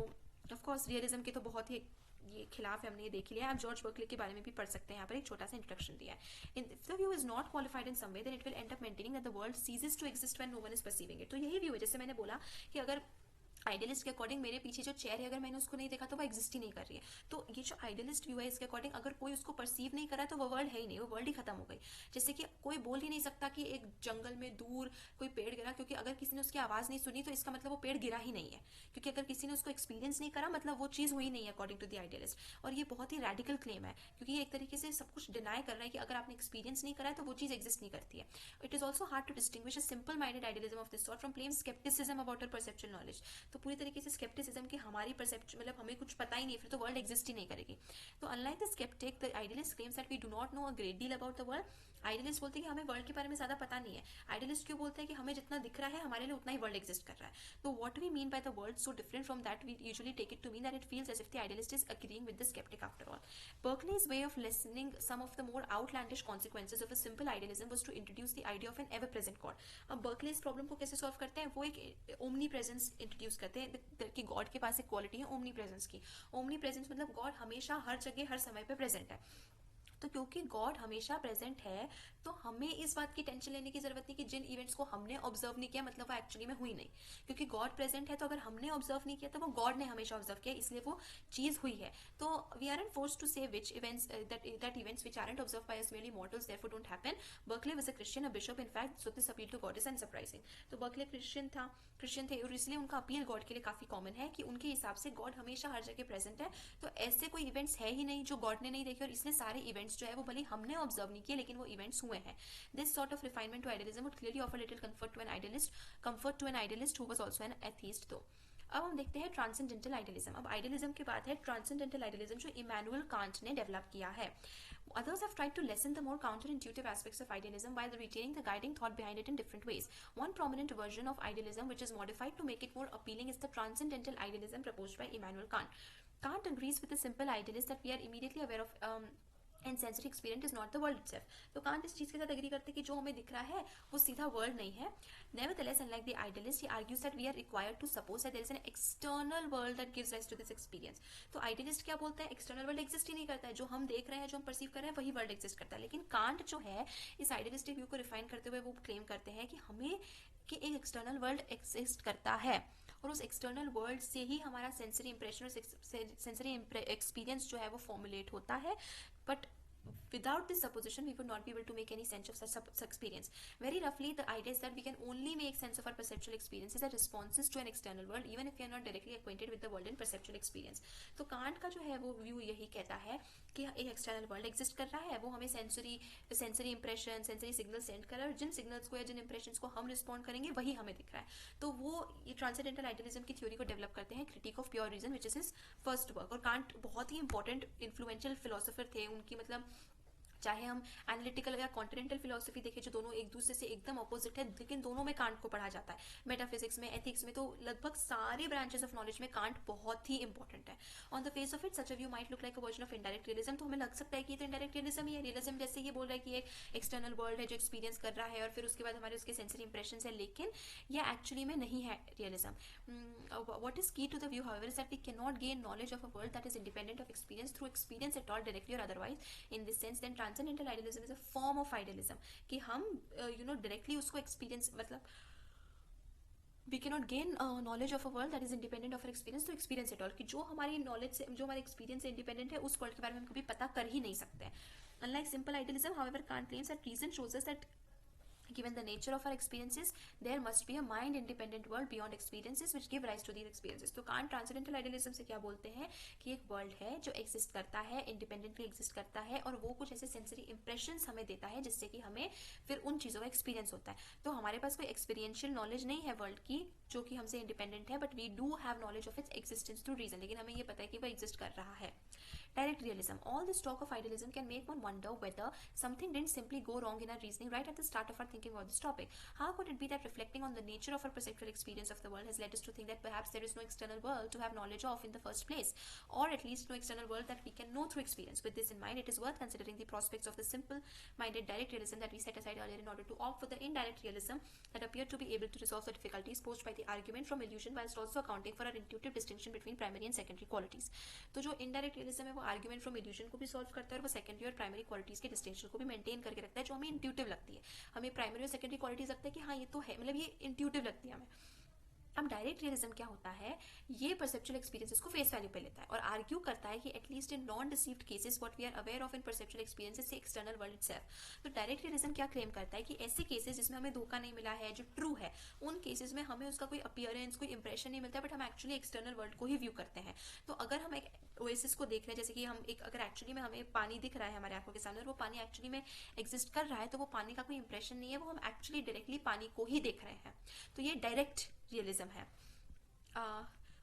Speaker 1: ऑफ कोर्स रियलिज्म के तो बहुत ही ये खिलाफ है, हमने ये देख लिया। आप जॉर्ज बर्कले के बारे में भी पढ़ सकते हैं, यहाँ पर एक छोटा सा इंट्रोडक्शन दिया है। If the view is not qualified in some way then it will end up maintaining that the world ceases to exist when no one is perceiving it. तो यही व्यू है, जैसे मैंने बोला कि अगर आइडियलिस्ट के अकॉर्डिंग मेरे पीछे जो चेयर है अगर मैंने उसको नहीं देखा तो वो एग्जिस्ट ही नहीं कर रही है। तो ये जो आइडियलिस्ट व्यू है इसके अकॉर्डिंग अगर कोई उसको परसीव नहीं करा तो वो वर्ल्ड है ही नहीं, वो वर्ल्ड ही खत्म हो गई। जैसे कि कोई बोल ही नहीं सकता कि एक जंगल में दूर कोई पेड़ गिरा, क्योंकि अगर किसी ने उसकी आवाज नहीं सुनी तो इसका मतलब वो पेड़ गिरा ही नहीं है, क्योंकि अगर किसी ने उसको एक्सपीरियंस नहीं करा मतलब वो चीज हुई नहीं है अकॉर्डिंग टू द आइडियलिस्ट। और ये बहुत ही रेडिकल क्लेम है, क्योंकि ये एक तरीके से सब कुछ डिनाई कर रहा है कि अगर आपने एक्सपीरियंस नहीं करा है तो वो चीज एग्जिस्ट नहीं करती है। It is also hard to distinguish a simple minded idealism of this sort from plain scepticism about our perceptual knowledge. तो पूरी तरीके से स्केप्टिसिज्म की हमारी परसेप्शन मतलब हमें कुछ पता ही नहीं फिर तो वर्ल्ड एग्जिस्ट ही नहीं करेगी। तो unlike the sceptic the idealist claims that we do not know a great deal about the world. Idealist बोलते हैं कि हमें वर्ल्ड के बारे में ज्यादा पता नहीं है। आइडियलिस्ट क्यों बोलते हैं कि हमें जितना दिख रहा है हमारे लिए उतना ही वर्ल्ड एग्जिस्ट कर रहा है। तो what we mean by the world so different from that we usually take it to mean that it feels as if the idealist is agreeing with the sceptic after all. Berkeley's way of lessening some of the more outlandish consequences of a simple idealism was to introduce the idea of an ever-present God. अब Berkeley इस problem को कैसे solve करते हैं, वो एक omni presence introduce करते हैं कि गॉड के पास एक क्वालिटी है ओमनी प्रेजेंस की। ओमनी प्रेजेंस मतलब गॉड हमेशा हर जगह हर समय पे प्रेजेंट है। तो क्योंकि गॉड हमेशा प्रेजेंट है तो हमें इस बात की टेंशन लेने की जरूरत नहीं कि जिन इवेंट्स को हमने ऑब्जर्व नहीं किया मतलब वो एक्चुअली में हुई नहीं, क्योंकि गॉड प्रेजेंट है। तो अगर हमने ऑब्जर्व नहीं किया तो वो गॉड ने हमेशा ऑब्जर्व किया, इसलिए वो चीज हुई है। तो we are and force to say which events that events which are and observe by us merely mortals therefore don't happen. Berkeley was a Christian, a bishop in fact, so this appeal to God is unsurprising. तो Berkeley Christian थे और इसलिए उनका appeal God के लिए काफी common है कि उनके हिसाब से गॉड हमेशा हर जगह प्रेजेंट है। तो ऐसे कोई इवेंट्स है ही नहीं जो गॉड ने नहीं देखे, और इसलिए सारे इवेंट्स जो है वो भले हमने ऑब्जर्व नहीं किए लेकिन वो इवेंट्स हुए हैं। This sort of refinement to idealism would clearly offer little comfort to an idealist who was also an atheist. तो अब हम देखते हैं ट्रांसेंडेंटल आइडियलिज्म। अब आइडियलिज्म की बात है, ट्रांसेंडेंटल आइडियलिज्म जो इमैनुअल कांट ने डेवलप किया है। Others have tried to lessen the more counterintuitive aspects of idealism while retaining the guiding thought behind it in different ways. One prominent version of idealism which is modified to make it more appealing is the transcendental idealism proposed by Immanuel Kant. Kant agrees with the simple idealist that we are immediately aware of and sensory experience is not the world itself. तो can't इस चीज के साथ agree करते हैं कि जो हमें दिख रहा है वो सीधा वर्ल्ड नहीं है। Nevertheless unlike the idealist he argues that we are required to suppose that there is an external world that gives rise to this experience. तो आइडियलिस्ट क्या बोलता है, एक्सटर्नल वर्ल्ड एग्जिस्ट ही नहीं करता है, जो हम देख रहे हैं जो हम परसीव कर रहे हैं वही वर्ल्ड एग्जिस्ट करता है। लेकिन कांट जो है इस आइडियलिस्टिक व्यू को रिफाइन करते हुए वो क्लेम करते हैं कि हमें कि एक एक्सटर्नल वर्ल्ड एग्जिस्ट करता है और उस एक्सटर्नल वर्ल्ड से ही हमारा सेंसरी इंप्रेशन और सेंसरी एक्सपीरियंस जो है वो फॉर्मुलेट होता है। But without this supposition we would not be able to make any sense of such experience. Very roughly the idea is that we can only make sense of our perceptual experiences as responses to an external world even if we are not directly acquainted with the world in perceptual experience. तो can't का जो है वो view यही कहता है कि एक एक्सटर्नल वर्ल्ड एग्जिस्ट कर रहा है, वो हमें sensory impression sensory signal send कर रहा है और जिन सिग्नल्स को या जिन इंप्रेशंस को हम रिस्पॉन्ड करेंगे वही हमें दिख रहा है। तो वो ये ट्रांसेंडेंटल आइडियलिज्म की थ्योरी को डेवलप करते हैं, critique of pure reason which is his first work. और कांट बहुत ही इंपॉर्टेंट इन्फ्लुएंशियल फिलोसोफर थे। उनकी मतलब चाहे हम एनालिटिकल या कॉन्टिनेंटल फिलोसफी देखें जो दोनों एक दूसरे से एकदम अपोजिट है, लेकिन दोनों में कांट को पढ़ा जाता है। मेटाफिजिक्स में, एथिक्स में, तो लगभग सारे ब्रांचेस ऑफ नॉलेज में कांट बहुत ही इंपॉर्टेंट है। On the face of it such a view might look like a version of indirect realism. तो हमें लग सकता है कि ये तो इनडायरेक्ट रियलिज्म ही है। रियलिज्म जैसे ये बोल रहा है कि एक एक्सटर्नल वर्ल्ड है जो एक्सपीरियंस कर रहा है और फिर उसके बाद हमारे उसके सेंसरी इंप्रेशंस है, लेकिन ये एक्चुअली में नहीं है realism. What is key to the view however is that we can not gain knowledge of a world that is independent of experience through experience at all directly और otherwise. In this sense then transcendental idealism is a form of idealism कि हम directly उसको experience मतलब we can not gain knowledge of a world that is independent of experience to experience at all, कि जो हमारी knowledge से जो हमारे एक्सपीरियंस से इंडिपेंडेंट है उस वर्ल्ड के बारे में हम कभी पता कर ही नहीं सकते। Unlike simple idealism however Kant claims that reason shows us that given the nature of our experiences there must be a mind independent world beyond experiences which give rise to these experiences. तो can't transcendental idealism से क्या बोलते हैं कि एक world है जो exist करता है, इंडिपेंडेंटली एग्जिस्ट करता है और वो कुछ ऐसे सेंसरी इंप्रेशंस हमें देता है जिससे कि हमें फिर उन चीज़ों का एक्सपीरियंस होता है। तो हमारे पास कोई एक्सपीरियंशियल नॉलेज नहीं है वर्ल्ड की जो कि हमसे इंडिपेंडेंट है, but we do have knowledge of its existence through reason, लेकिन हमें ये पता है कि वो एग्जिस्ट कर रहा है। Direct realism. All this talk of idealism can make one wonder whether something didn't simply go wrong in our reasoning right at the start of our thinking about this topic. How could it be that reflecting on the nature of our perceptual experience of the world has led us to think that perhaps there is no external world to have knowledge of in the first place, or at least no external world that we can know through experience? With this in mind, it is worth considering the prospects of the simple-minded direct realism that we set aside earlier in order to opt for the indirect realism that appeared to be able to resolve the difficulties posed by the argument from illusion, whilst also accounting for our intuitive distinction between primary and secondary qualities. तो जो indirect realism है वो argument from illusion को भी solve करता है और वो secondary और primary qualities के distinction को भी maintain करके रखता है, जो हमें intuitive लगती है. हमें primary और secondary qualities लगता है कि हाँ ये तो है, मतलब ये intuitive लगती है हमें. अब डायरेक्ट रियलिज्म क्या होता है, ये परसेप्चुअल एक्सपीरियंसेस को फेस वैल्यू पे लेता है और आर्ग्यू करता है कि at least in non deceived cases what we are aware of in perceptual experiences से एक्सटर्नल वर्ल्ड इटसेल्फ. तो डायरेक्ट रियलिज्म क्या क्लेम करता है कि ऐसे केसेस जिसमें हमें धोखा नहीं मिला है, जो ट्रू है, उन केसेस में हमें उसका कोई अपीयरेंस, कोई इंप्रेशन नहीं मिलता, बट हम एक्चुअली एक्सटर्नल वर्ल्ड को ही व्यू करते हैं. तो अगर हम एक ओएसिस को देख रहे हैं, जैसे कि हम एक अगर एक्चुअली में हमें पानी दिख रहा है हमारे आंखों के सामने और वो पानी एक्चुअली में एग्जिस्ट कर रहा है, तो वो पानी का कोई इंप्रेशन नहीं है, वो हम एक्चुअली डायरेक्टली पानी को ही देख रहे हैं. तो ये डायरेक्ट रियलिज्म है.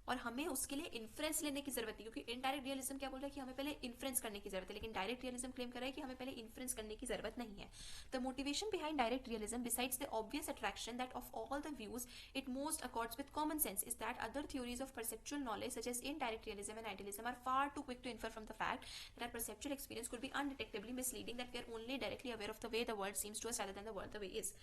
Speaker 1: और हमें उसके लिए इन्फ्रेंस लेने की जरूरत है, क्योंकि इनडायरेक्ट रियलिज्म क्या बोल रहा है कि हमें पहले इन्फ्रेंस करने की जरूरत है, लेकिन डायरेक्ट रियलिज्म क्लेम कर रहा है कि हमें पहले इन्फ्रेंस करने की जरूरत नहीं है. The motivation behind direct realism besides the obvious attraction that of all the views it most accords with common sense is that other theories of perceptual knowledge such as indirect realism and idealism are far too quick to infer from the fact that our perceptual experience could be undetectably misleading, that we are only directly aware of the way the world seems to us rather then the world the way is.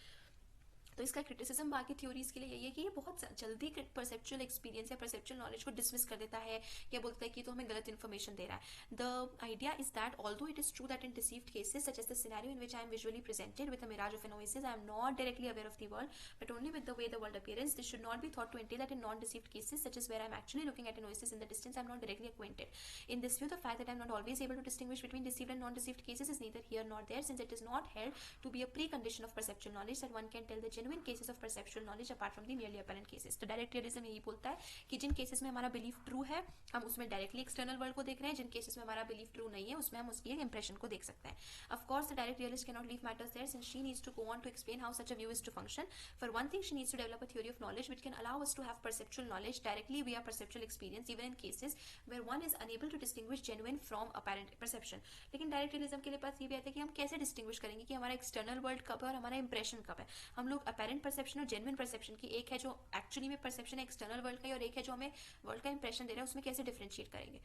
Speaker 1: तो इसका criticism बाकी theories के लिए यही है कि ये बहुत जल्दी परसेप्चुअल एक्सपीरियंस या परसेप्चुअल नॉलेज को डिसमिस कर देता है, या बोलता है कि तो हमें गलत इन्फॉर्मेशन दे रहा है. The idea is that although it is true that in deceived cases such as the scenario in which I am visually presented with a mirage of an oasis, I am not directly aware of the world but only with the way the world appearance, this should not be thought to entail that in non deceived cases such as where I am actually looking at an oasis in the distance I am not directly acquainted. In this view, the fact that I am not always able to distinguish between deceived and non-deceived cases is neither here nor there, since it is not held to be a precondition of perceptual knowledge that one can tell the genuine cases of perceptual knowledge apart from the merely apparent cases. तो direct realism यही बोलता है कि जिन cases में हमारा belief true है हम उसमें डायरेक्टली एक्सटर्नल वर्ल्ड को देख रहे हैं, जिन केसेस में हमारा बिलीफ ट्रू नहीं है उसमें हम उसकी इंप्रेशन को देख सकते हैं. Of course, the direct realist cannot leave matters there, since she needs to go on to explain how such a view is to function. For one thing, she needs to develop a theory of knowledge which can allow us to have perceptual knowledge directly via perceptual experience, even in cases where one is unable to distinguish genuine from apparent perception. लेकिन direct realism के लिए पास ये भी आता है कि हम कैसे डिस्टिंग्विश करेंगे कि हमारा एक्सटर्नल वर्ल्ड कब है और हमारा इंप्रेशन कब है. हम लोग अपेरेंट परसेप्शन और जेन्युइन परसेप्शन की, एक है जो एक्चुअली में परसेप्शन है एक्सटर्नल वर्ल्ड का और एक है जो हमें वर्ल्ड का इंप्रेशन दे रहा है, उसमें कैसे डिफरेंशिएट करेंगे.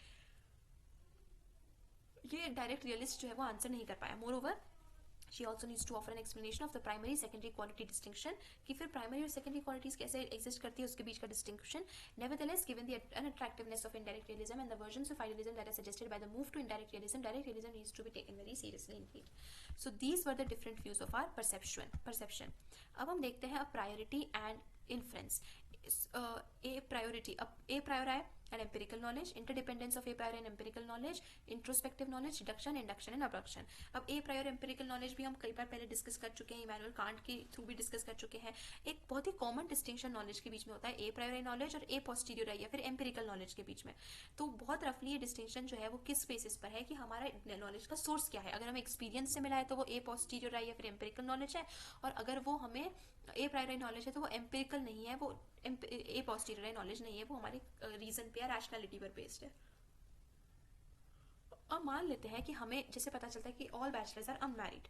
Speaker 1: ये डायरेक्ट रियलिस्ट जो है वो आंसर नहीं कर पाया. Moreover, she also needs to offer an explanation of the primary secondary quality distinction, कि फिर primary और secondary qualities कैसे exist करती है उसके बीच का distinction. Nevertheless, given the unattractiveness of indirect realism and the versions of idealism that are suggested by the move to indirect realism, direct realism needs to be taken very seriously indeed. So these were the different views of our perception. अब हम देखते हैं a priority and inference. A priori and empirical knowledge, interdependence of a priori and empirical knowledge, introspective knowledge, deduction, induction and abduction. अब a priori empirical knowledge भी हम कई बार पहले discuss कर चुके हैं, इमैनुअल कांट के थ्रू भी डिस्कस कर चुके हैं. एक बहुत ही कॉमन डिस्टिंक्शन नॉलेज के बीच में होता है a priori नॉलेज और a posteriori या फिर एम्पिरिकल नॉलेज के बीच में. तो बहुत रफली ये डिस्टिंक्शन जो है वो किस बेसिस पर है कि हमारा नॉलेज का सोर्स क्या है. अगर हमें एक्सपीरियंस से मिला है तो वो a posteriori या फिर एम्पिरिकल नॉलेज है, और अगर वो हमें ए प्रायोरी नॉलेज है तो वो एम्पिरिकल नहीं है, वो ए पोस्टीरियर नॉलेज नहीं है, वो हमारे रीजन पे या रैशनैलिटी पर बेस्ड है. अब मान लेते हैं कि हमें जैसे पता चलता है कि ऑल बैचलर्स आर अनमैरिड.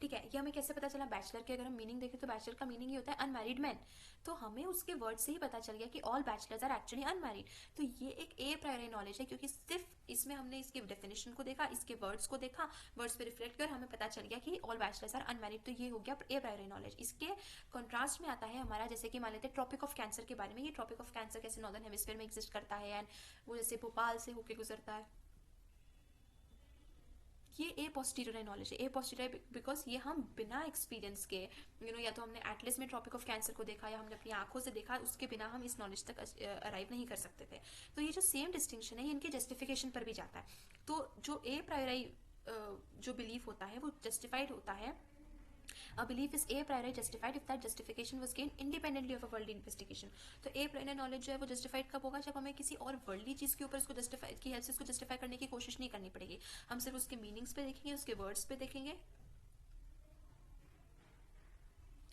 Speaker 1: ठीक है, ये हमें कैसे पता चला. बैचलर के अगर हम मीनिंग देखें तो बैचलर का मीनिंग ये होता है अनमैरिड मैन. तो हमें उसके वर्ड से ही पता चल गया कि all bachelors are actually unmarried. तो ये एक ए प्रायोरी नॉलेज है, क्योंकि सिर्फ इसमें हमने इसके डेफिनेशन को देखा, इसके वर्ड्स को देखा, वर्ड्स पे रिफ्लेक्ट कर हमें पता चल गया कि ऑल बैचलर्स आर अनमैरिड. तो ये हो गया ए प्रायोरी नॉलेज. इसके कॉन्ट्रास्ट में आता है हमारा, जैसे कि मान लेते हैं ट्रॉपिक ऑफ कैंसर के बारे में. ये ट्रॉपिक ऑफ कैंसर कैसे नॉर्दर्न हेमिस्फीयर में एग्जिस्ट करता है एंड वो जैसे भोपाल से होकर गुजरता है. ये ए पोस्टीरियर नॉलेज है. ए पोस्टीरियर बिकॉज ये हम बिना एक्सपीरियंस के या तो हमने एटलस में ट्रॉपिक ऑफ कैंसर को देखा या हमने अपनी आंखों से देखा, उसके बिना हम इस नॉलेज तक अराइव नहीं कर सकते थे. तो ये जो सेम डिस्टिंक्शन है ये इनके जस्टिफिकेशन पर भी जाता है. तो जो ए प्रायोरी जो बिलीफ होता है वो जस्टिफाइड होता है. A belief is a priori justified if that justification was gained independently of a worldly investigation. तो a priori knowledge जो है वो justified कब होगा, जब हमें किसी और वर्ल्डली चीज़ के ऊपर उसको justify की हेल्प से उसको justify करने की कोशिश नहीं करनी पड़ेगी. हम सिर्फ उसके मीनिंग्स पे देखेंगे, उसके वर्ड्स पे देखेंगे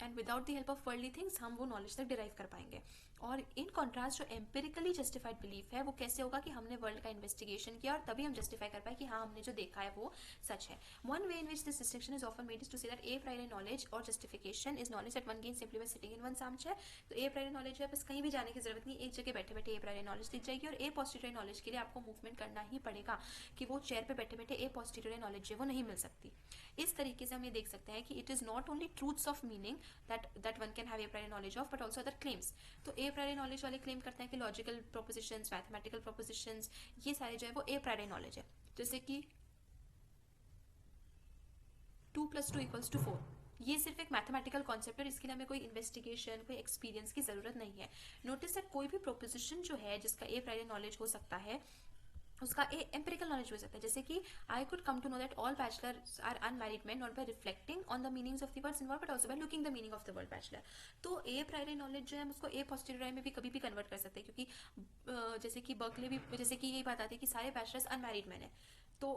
Speaker 1: and without the help of worldly things हम वो नॉलेज तक डिराइव कर पाएंगे. और इन कॉन्ट्रास्ट जो एम्पेरिकली जस्टिफाइड बिलीफ है वो कैसे होगा कि हमने वर्ल्ड का इन्वेस्टिगेशन किया और तभी हम जस्टिफाई कर पाए कि हाँ हमने जो देखा है वो सच है. One way in which this distinction is often made is to say that a priori knowledge और justification is knowledge that one gain simply by sitting in one's armchair. तो ए प्रायरी नॉलेज है, बस कहीं भी जाने की जरूरत नहीं, एक जगह बैठे बैठे ए प्रायरी नॉलेज दिख जाएगी. और ए पोस्टीरियर नॉलेज के लिए आपको मूवमेंट करना ही पड़ेगा कि वो चेयर पे बैठे बैठे ए पोस्टीरियर नॉलेज है वो नहीं मिल सकती. इस तरीके से हम ये देख सकते हैं कि it is not only truths of meaning that one can have a priori knowledge of but also other claims. तो ए प्रायरी नॉलेज वाले क्लेम करते हैं कि लॉजिकल प्रोपोजिशंस, मैथमेटिकल प्रोपोजिशंस, ये सारे जो है वो ए प्रायरी नॉलेज है. जैसे कि 2 + 2 = 4, ये सिर्फ एक मैथमेटिकल कॉन्सेप्ट है, इसके लिए हमें कोई इन्वेस्टिगेशन, कोई एक्सपीरियंस की जरूरत नहीं है. नोटिस दैट कोई भी प्रोपोजिशन जो है जिसका ए प्रायरी नॉलेज हो सकता है उसका एम्पिरिकल नॉलेज हो सकता है. जैसे कि I could come to know that all bachelors are unmarried men not by reflecting on the meanings of the words involved but also by looking the meaning of the word bachelor. तो a priori knowledge जो है हम उसको ए posterior में भी कभी भी convert कर सकते हैं, क्योंकि जैसे कि बर्कले भी जैसे कि यही बात आती है कि सारे बैचलर्स अनमैरिड मैन है. तो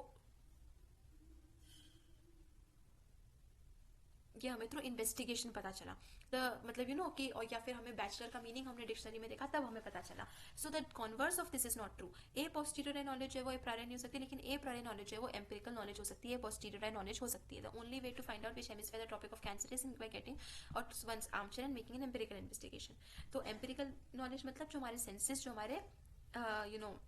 Speaker 1: ये हमें थ्रू इन्वेस्टिगेशन पता चला. मतलब यू नो कि और या फिर हमें बैचलर का मीनिंग हमने डिक्शनरी में देखा तब हमें पता चला. So that converse of this is not true. A posterior knowledge है वो ए प्रायरी नहीं हो सकती, लेकिन ए प्रायरी नॉलेज है वो एम्पिरिकल नॉलेज हो सकती है, पोस्टीरियर नॉलेज हो सकती है. The only way to find out which hemisphere the topic of cancer is by getting और one's armchair and making an empirical investigation. तो एम्पिरिकल नॉलेज मतलब जो हमारे सेंसेस, जो हमारे यू नो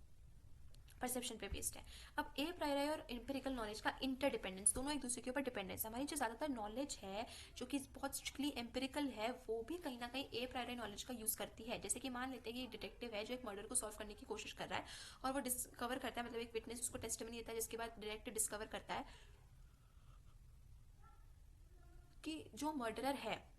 Speaker 1: परसेप्शन पे बेस्ड है. अब ए प्रायरी और एम्पिरिकल नॉलेज का इंटरडिपेंडेंस, दोनों एक दूसरे के ऊपर डिपेंडेंस. हमारी जो ज्यादातर नॉलेज है जो कि बहुत स्ट्रिक्टली एम्पिरिकल है वो भी कहीं ना कहीं ए प्रायरी नॉलेज का यूज करती है. जैसे कि मान लेते हैं कि एक डिटेक्टिव है जो एक मर्डर को सॉल्व करने की कोशिश कर रहा है और वो डिस्कवर करता है, मतलब एक विटनेस उसको टेस्टिमनी देता है जिसके बाद डायरेक्ट डिस्कवर करता है कि जो मर्डरर है,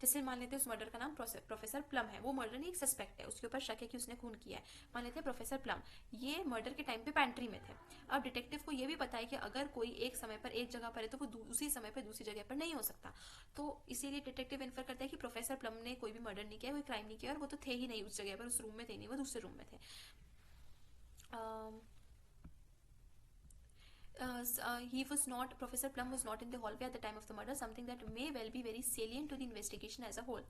Speaker 1: जैसे मान लेते हैं उस मर्डर का नाम प्रोफेसर प्लम है, वो मर्डर नहीं एक सस्पेक्ट है, उसके ऊपर शक है कि उसने खून किया है. मान लेते हैं प्रोफेसर प्लम ये मर्डर के टाइम पे पैंट्री में थे. अब डिटेक्टिव को ये भी पता है कि अगर कोई एक समय पर एक जगह पर है तो वो दूसरी समय पर दूसरी जगह पर नहीं हो सकता. तो इसीलिए डिटेक्टिव इन्फर करता है कि प्रोफेसर प्लम ने कोई भी मर्डर नहीं किया, कोई क्राइम नहीं किया, और वो तो थे ही नहीं उस जगह पर, उस रूम में थे नहीं, वो दूसरे रूम में थे. Professor Plum was not in the hallway at the time of the murder, something that may well be very salient to the investigation as a whole.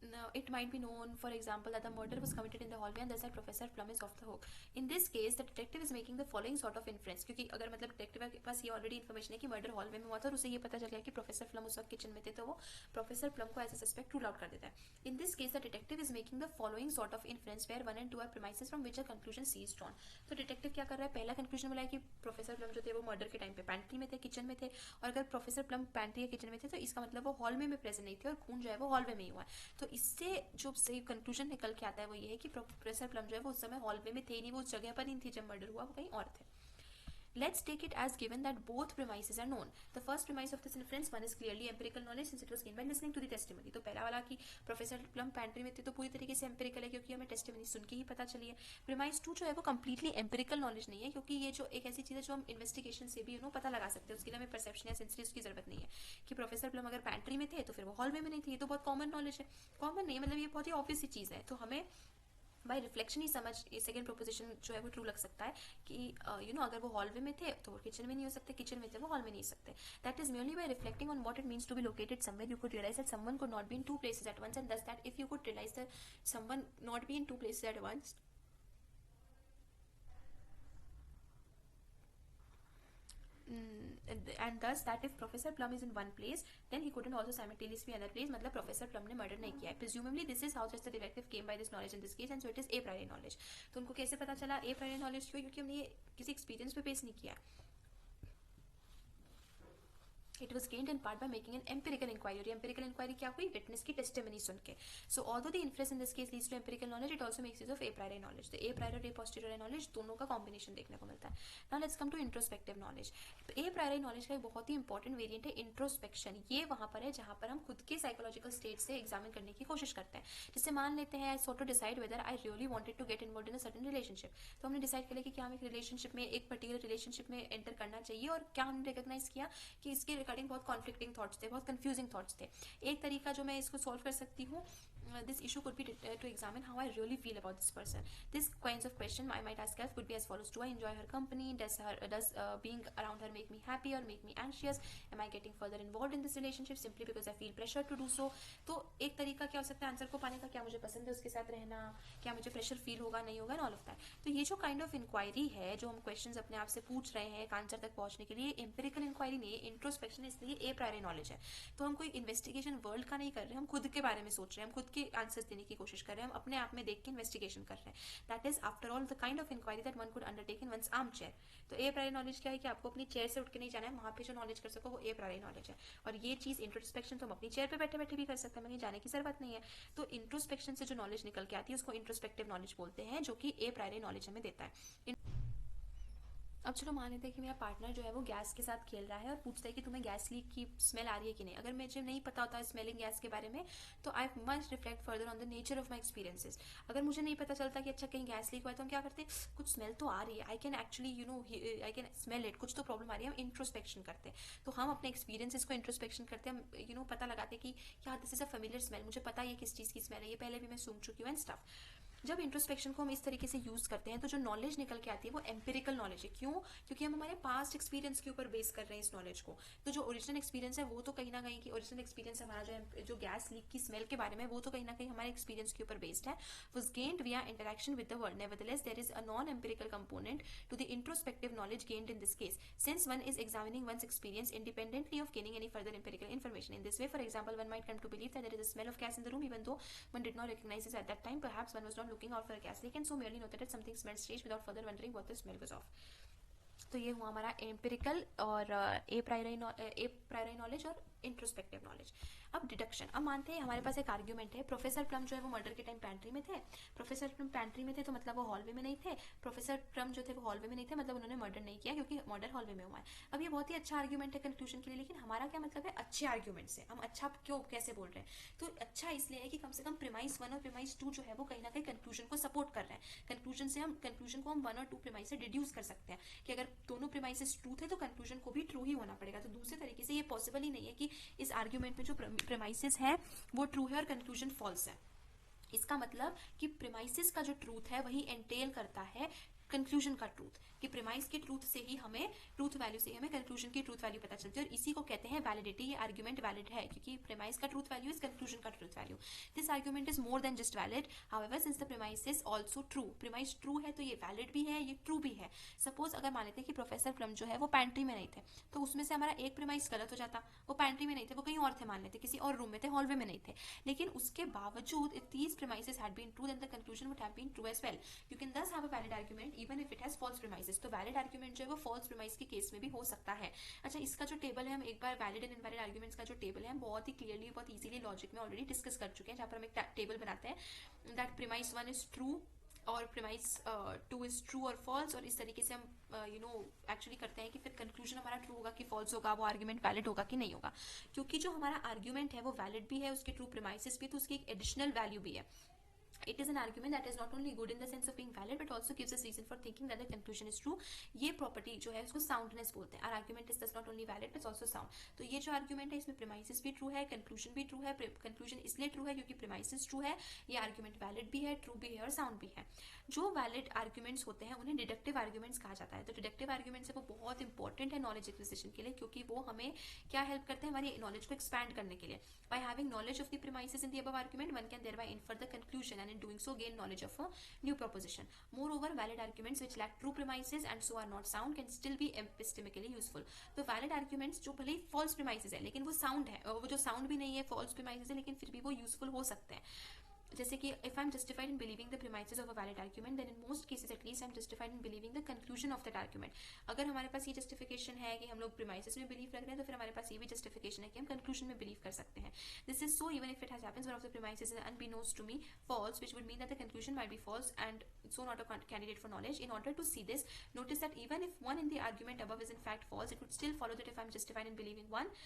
Speaker 1: Now, it might be known, for example, that the murder was committed in the hallway and thus that Professor Plum is off the hook. In this case, the detective is making the following sort of inference, क्योंकि अगर मतलब detective के पास ये already information है कि murder hallway में हुआ था और उसे ये पता चल गया कि प्रोफेसर प्लम उस वक्त किचन में थे, तो वो प्रोफेसर प्लम को as a suspect rule out कर देता है. In this case the detective is making the following sort of inference where 1 and 2 are premises from which a conclusion C is drawn. तो detective क्या कर रहा है, पहला कंक्लूजन मिला है कि प्रोफेसर प्लम जो थे वो मर्डर के टाइम पे पैंट्री में थे, किचन में थे, और अगर प्रोफेसर प्लम पैंट्री या किचन में थे तो इसका मतलब वो हॉल में प्रेजेंट नहीं थे और खून जो है वो हॉलवे में ही हुआ है. तो इससे जो सही कंक्लूजन निकल के आता है वो ये है कि प्रोफेसर प्लम जो है वो उस समय हॉलवे में थे नहीं, वो उस जगह पर नहीं थी जब मर्डर हुआ, वो कहीं और थे. Let's take it as given that both premises are known. The first premise of this inference, one is clearly empirical knowledge since it was gained by listening to the testimony. तो पहला वाला कि professor plum pantry में थे तो पूरी तरीके से एम्पिरिकल है क्योंकि हमें टेस्टिमनी सुन के ही पता चली है. प्रीमाइस 2 जो है वो कम्प्लीटली एम्पिरिकल नॉलेज नहीं है, क्योंकि ये जो एक ऐसी चीज़ है जो हम इन्वेस्टिगेशन से भी पता लगा सकते हैं, उसके लिए हमें परसेप्शन या सेंसरी उसकी जरूरत नहीं है. कि प्रोफेसर प्लम अगर पैंट्री में थे तो फिर वो हॉलवे में नहीं थे, ये तो बहुत कॉमन नॉलेज है. कॉमन नहीं मतलब ये बहुत ही ऑब्वियस सी चीज़ है, तो हमें बाय रिफ्लेक्शन ही समझ ये सेकंड प्रोपोजिशन जो है वो ट्रू लग सकता है कि अगर वो हॉलवे में थे तो वो किचन में नहीं हो सकते, किचन में थे वो हॉल में नहीं हो सकते. That is merely by reflecting on what it means to be located somewhere you could realize that someone could not be in two places at once, and thus that if you could realize that someone not be in two places at once, and thus that if Professor Plum is in one place then he couldn't also simultaneously be another place, मतलब Professor Plum ने murder नहीं किया है. Presumably this is how just the detective came by this knowledge in this case, and so it is a priori knowledge. तो उनको कैसे पता चला a priori knowledge क्यों, क्योंकि हमने ये किसी एक्सपीरियंस पे बेस नहीं किया. It was gained in part by making an empirical inquiry. और empirical inquiry क्या हुई, विटनेस की टेस्टिमनी सुन के. So although the inference in this case leads to empirical knowledge, it also makes use of a priori knowledge. तो a priori और a posteriori knowledge दोनों का combination देखने को मिलता है. Now let's come to introspective knowledge. a priori knowledge का एक बहुत ही important variant है introspection. ये वहाँ पर है जहाँ पर हम खुद के psychological state से examine करने की कोशिश करते हैं. जैसे मान लेते हैं I sought to decide whether I really wanted to get involved in a certain relationship. तो हमने डिसाइड कर लिया कि क्या हम एक रिलेशनशिप में, एक पर्टिकुलर रिलेशनशिप में एंटर करना चाहिए, और क्या हमने रिकॉग्नाइज किया कि इसके रिगार्डिंग बहुत कॉन्फ्लिक्टिंग थॉट्स थे, बहुत कंफ्यूजिंग थॉट्स थे. एक तरीका जो मैं इसको सॉल्व कर सकती हूँ this issue could be to examine how I really feel about this person. This kinds of question I might ask could be as follows: do I enjoy her company? Does being around her make me happy or make me anxious? Am I getting further involved in this relationship simply because I feel pressure to do so? तो एक तरीका क्या हो सकता है answer को पाने का, क्या मुझे पसंद है उसके साथ रहना, क्या मुझे प्रेशर फील होगा नहीं होगा, ऑल ऑफ दैट. तो ये जो काइंड ऑफ इंक्वायरी है, जो हम क्वेश्चंस अपने आप से पूछ रहे हैं एक आंसर तक पहुंचने के लिए, एम्पिरिकल इंक्वायरी नहीं है, इंट्रोस्पेक्शन, इसलिए ए प्रायरी नॉलेज है. तो हम कोई इन्वेस्टिगेशन वर्ल्ड का नहीं कर रहे, हम खुद के बारे में सोच रहे हैं, हम खुद के आंसर्स देने की कोशिश कर रहे हैं, हम अपने आप में देख के इन्वेस्टिगेशन कर रहे हैं. That is after all the kind of inquiry that one could undertake in one's armchair. तो ए प्रायरी नॉलेज क्या है कि आपको अपनी चेयर से उठ के नहीं जाना है, वहां पे जो नॉलेज कर सको वो ए प्रायरी नॉलेज है. और ये चीज इंट्रोस्पेक्शन तो हम अपनी चेयर पे बैठे बैठे भी कर सकते हैं, हमें जाने की जरूरत नहीं है. तो इंट्रोस्पेक्शन से जो नॉलेज निकल के आती है उसको इंट्रोस्पेक्टिव नॉलेज बोलते हैं, जो कि ए प्रायरी नॉलेज हमें देता है. अब चलो मान लेते हैं कि मेरा पार्टनर जो है वो गैस के साथ खेल रहा है और पूछता है कि तुम्हें गैस लीक की स्मेल आ रही है कि नहीं. अगर मुझे नहीं पता होता स्मेलिंग गैस के बारे में, तो I must reflect further on the nature of my experiences. अगर मुझे नहीं पता चलता कि अच्छा कहीं गैस लीक हुआ है, तो हम क्या करते हैं, कुछ स्मेल तो आ रही है, I can actually I can smell it, कुछ तो प्रॉब्लम आ रही है, हम इंट्रोस्पेक्शन करते हैं. तो हम अपने एक्सपीरियंसेस को इंट्रोस्पेक्शन करते हैं, पता लगाते कि यार this is a familiar smell, मुझे पता है ये किस चीज़ की स्मेल है, ये पहले भी मैं सूंघ चुकी हूँ एंड स्टफ. जब इंट्रोस्पेक्शन को हम इस तरीके से यूज करते हैं तो जो नॉलेज निकल के आती है वो एम्पिरिकल नॉलेज है. क्यों? क्योंकि हम हमारे पास्ट एक्सपीरियंस के ऊपर बेस कर रहे हैं इस नॉलेज को. तो जो ओरिजिनल एक्सपीरियंस है वो तो कहीं ना कहीं की ओरिजिनल एक्सपीरियंस हमारा जो गैस लीक की स्मेल के बारे में, वो तो कहीं ना कहीं हमारे एक्सपीरियंस के ऊपर बेस्ड है, was gained via interaction with the world. Nevertheless, there is a non-empirical component to the introspective knowledge gained in this case, since one is examining one's experience independently of gaining any further empirical information. In this way, for example, one might come to believe that there is a smell of gas in the room, even though one did not recognize it at that time. Perhaps one was not looking out for a gas leak and so merely noted that something smelled strange without further wondering what the smell was of. तो ये हुआ हमारा empirical और ए priori knowledge और introspective knowledge. अब deduction. अब मानते हैं हमारे पास एक आर्ग्यूमेंट है, प्रोफेसर प्लम जो है वो मर्डर के टाइम पैंट्री में थे. प्रोफेसर प्लम पैंट्री में थे तो मतलब वो हॉलवे में नहीं थे. प्रोफेसर प्लम जो थे वो हॉलवे में नहीं थे, मतलब उन्होंने मर्डर नहीं किया क्योंकि मर्डर हॉलवे में हुआ है. अब ये बहुत ही अच्छा आर्ग्यूमेंट है कंक्लूजन के लिए, लेकिन हमारा क्या मतलब है अच्छे आर्ग्यूमेंट से. हम अच्छा क्यों कैसे बोल रहे हैं? तो अच्छा इसलिए है कि कम से कम प्रीमाइस 1 और प्रीमाइस 2 जो है वो कहीं ना कहीं कंक्लूजन को सपोर्ट कर रहे हैं. कंक्लूजन को हम 1 और 2 प्रीमाइस से डिड्यूस कर सकते हैं कि अगर दोनों प्रीमाइसेस ट्रू थे तो कंक्लूजन को भी ट्रू ही होना पड़ेगा. तो दूसरे तरीके से ये पॉसिबल ही नहीं है कि इस आर्ग्यूमेंट में जो प्रीमाइसेस है वो ट्रू है और कंक्लूजन फॉल्स है. इसका मतलब कि प्रीमाइसेस का जो ट्रूथ है वही एंटेल करता है कंक्लूजन का ट्रूथ, कि प्रीमाइस के ट्रूथ से ही हमें ट्रूथ वैल्यू से ही हमें कंक्लूजन की ट्रूथ वैल्यू पता चलती है. और इसी को कहते हैं वैलिडिटी. ये आर्ग्यूमेंट वैलिड है क्योंकि प्रीमाइस का ट्रूथ वैल्यू इज कंक्लूजन का truth value. This argument is more than just valid. However since the premise is also true, premise true है तो ये वैलिड भी है, ये ट्रू भी है. सपोज अगर मान लेते हैं कि प्रोफेसर प्लम जो है वो पैंट्री में नहीं थे, तो उसमें से हमारा एक प्रीमाइस गलत हो जाता. वो पैंट्री में नहीं थे, वो कहीं और थे, मान लेते किसी और रूम में थे, हॉलवे में नहीं थे. लेकिन उसके बावजूद if these premises had been true then the conclusion would have been true as well. You can thus have a valid argument even if it has false premises. तो वैलिड आर्ग्यूमेंट जो है वो फॉल्स प्रीमाइस के case में भी हो सकता है. अच्छा, इसका जो टेबल है हम एक बार वैलिड एंड इनवैलिड आर्ग्यूमेंट्स का जो टेबल है हम बहुत ही क्लियरली बहुत इजीली लॉजिक में ऑलरेडी डिस्कस कर चुके हैं, जहां पर हम एक टेबल बनाते हैं दैट प्रीमाइस 1 इज ट्रू और प्रीमाइस 2 इज ट्रू और फॉल्स. और इस तरीके से हम एक्चुअली करते हैं कि फिर कंक्लूजन हमारा ट्रू होगा कि फॉल्स होगा, वो आर्ग्यूमेंट वैलिड होगा कि नहीं होगा. क्योंकि जो हमारा आर्ग्यूमेंट है वो वैलिड भी है, उसके ट्रू प्रीमाइसेस भी, तो उसकी एक एडिशनल वैल्यू भी है. It is an argument that is not only good in the sense of being valid but also gives us reason for thinking that the conclusion is true. ये property जो है उसको साउंडनेस बोलते हैं. Our argument is thus not only valid but also sound. तो ये जो argument है इसमें प्रीमाइसेस भी ट्रू है, कंक्लूजन भी ट्रू है. कंक्लूजन इसलिए ट्रू है क्योंकि प्रीमाइसेस ट्रू है, ये आर्ग्यूमेंट वैलिड भी है, ट्रू भी है और साउंड भी है. जो वैलिड आर्ग्यूमेंट्स होते हैं उन्हें डिडक्टिव आर्ग्यूमेंट्स कहा जाता है. तो डिडक्टिव आर्ग्यूमेंट्स है वो बहुत इंपॉर्टेंट है नॉलेज एक्विजिशन के लिए, क्योंकि वो हमें क्या हेल्प करते हैं हमारी नॉलेज को एक्सपैंड करने के लिए. By having knowledge of the premises in the above argument, one can thereby infer the conclusion and in doing so gain knowledge of a new proposition. Moreover, valid arguments which lack true premises and so are not sound can still be epistemically useful. तो valid arguments जो भले ही false premises है लेकिन वो sound है, वो जो sound भी नहीं है false premises है लेकिन फिर भी वो useful हो सकते हैं. जैसे कि if I'm justified in believing the premises of a valid argument, then in most cases at least I'm justified in believing the conclusion of that argument. अगर हमारे पास ये justification है कि हम लोग premises में believe रख रहे हैं, तो फिर हमारे पास ये भी justification है कि हम conclusion में believe कर सकते हैं. This is so even if it has happens one of the premises is unbeknownst to me false, which would mean that the conclusion might be false and so not a candidate for knowledge. In order to see this, notice that even if one in the argument above is in fact false, it would still follow that if I'm justified in believing one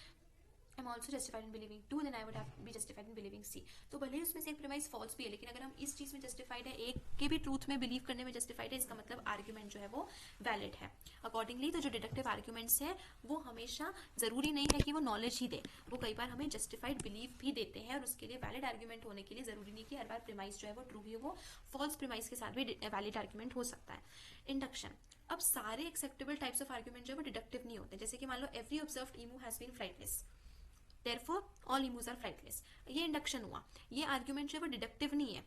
Speaker 1: I'm also justified in believing 2, then I would have be justified in believing C. तो भले ही उसमें से एक premise false भी है, लेकिन अगर हम इस चीज में जस्टिफाइड है, एक के भी ट्रूथ में बिलीव करने में जस्टिफाइड है, इसका मतलब आर्ग्यूमेंट जो है वो वैलिड है. अकॉर्डिंगली तो जो डिडक्टिव आर्ग्यूमेंट्स है वो हमेशा जरूरी नहीं है कि वो नॉलेज ही दे, वो कई बार हमें जस्टिफाइड बिलीव भी देते हैं, और उसके लिए वैलिड आर्ग्यूमेंट होने के लिए जरूरी नहीं कि हर बार प्रीमाइस जो है वो ट्रू ही हो, वो फॉल्स प्रीमाइस के साथ भी वैलिड आर्ग्यूमेंट हो सकता है. इंडक्शन. अब सारे एक्सेप्टेबल टाइप्स ऑफ आर्ग्यूमेंट जो है वो डिडक्टिव नहीं होते. जैसे कि मान लो every observed emu has been flightless, therefore all emus are flightless. ये इंडक्शन हुआ. ये आर्ग्यूमेंट जो है वो डिडक्टिव नहीं है,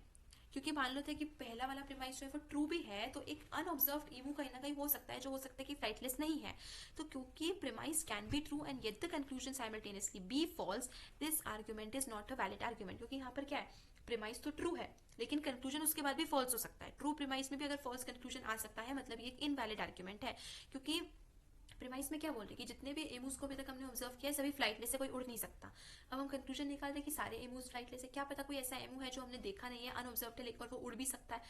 Speaker 1: क्योंकि मान लो था कि पहला वाला प्रीमाइस जो है वो ट्रू भी है, तो एक अनऑब्जर्व्ड ईमू कहीं ना कहीं हो सकता है, जो हो सकता है कि फ्लाइटलेस नहीं है. तो क्योंकि premise can be true and yet the conclusion simultaneously be false, this argument is not a valid argument. क्योंकि यहाँ पर क्या है, प्रीमाइस तो ट्रू है लेकिन कंक्लूजन उसके बाद भी फॉल्स हो सकता है. ट्रू प्रीमाइस में भी अगर फॉल्स कंक्लूजन आ सकता है, मतलब ये एक इनवैलिड आर्ग्यूमेंट है. क्योंकि प्रीमाइस में क्या बोल रहे कि जितने भी एमूज को अभी तक हमने ऑब्जर्व किया है सभी फ्लाइटलेस से, कोई उड़ नहीं सकता. अब हम कंक्लूजन निकाल रहे कि सारे एमूज फ्लाइटलेस है. क्या पता कोई ऐसा एमू है जो हमने देखा नहीं है, अनऑब्जर्व्ड है, लेकिन वो उड़ भी सकता है.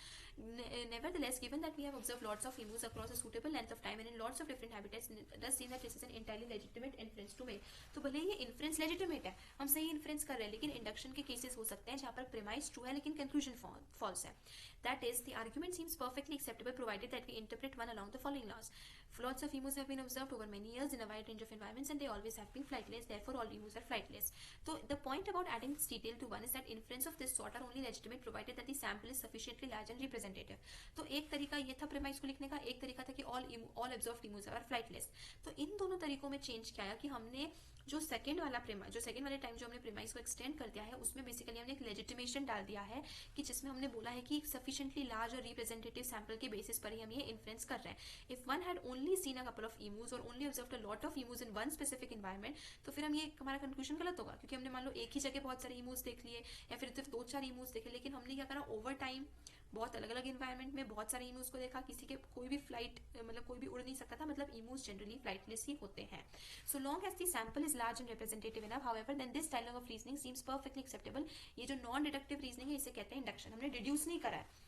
Speaker 1: Nevertheless, given that we have observed lots of emus across a suitable length of time and in lots of different habitats, does seem that this is an entirely legitimate inference to make. तो भले ये inference legitimate है, हम सही inference कर रहे हैं, लेकिन इंडक्शन के केसेस हो सकते हैं जहां पर प्रीमाइस ट्रू है लेकिन कंक्लूजन फॉल्स है. That is the argument seems perfectly acceptable provided that we interpret one along the following laws. Lots of emus have been observed over many years in a wide range of environments and they always have been flightless, therefore all emus are flightless. So the point about adding this detail to one is that inference of this sort are only legitimate provided that the sample is sufficiently large and representative. तो एक तरीका ये था premise को लिखने का, एक तरीका था कि all observed emus are flightless. तो इन दोनों तरीकों में चेंज क्या आया कि हमने जो सेकंड वाले टाइम जो हमने प्रीमाइस को एक्सटेंड कर दिया है, उसमें बेसिकली हमने एक लेजिटिमेशन डाल दिया है कि जिसमें हमने बोला है कि सफिशिएंटली लार्ज और रिप्रेजेंटेटिव सैंपल के बेसिस पर ही हम ये इन्फ्रेंस कर रहे हैं. If one had only seen a couple of emus और only observed a lot of emus in one specific environment, तो फिर हम ये हमारा कंक्लूजन गलत होगा, क्योंकि हमने मान लो एक ही जगह बहुत सारे ईमूज देख लिए या फिर सिर्फ 2-4 ईमूज देखे, लेकिन हमने क्या करा, ओवर टाइम बहुत अलग अलग इन्वायरमेंट में बहुत सारे ईमूज को देखा, किसी के कोई भी फ्लाइट मतलब कोई भी उड़ नहीं सकता था, मतलब ईमूज जनरली फ्लाइटलेस ही होते हैं. So long as the sample is large and representative enough, however then this style of reasoning seems perfectly acceptable. ये जो नॉन डिडक्टिव रीजनिंग है इसे कहते हैं इंडक्शन. हमने डिड्यूस नहीं करा है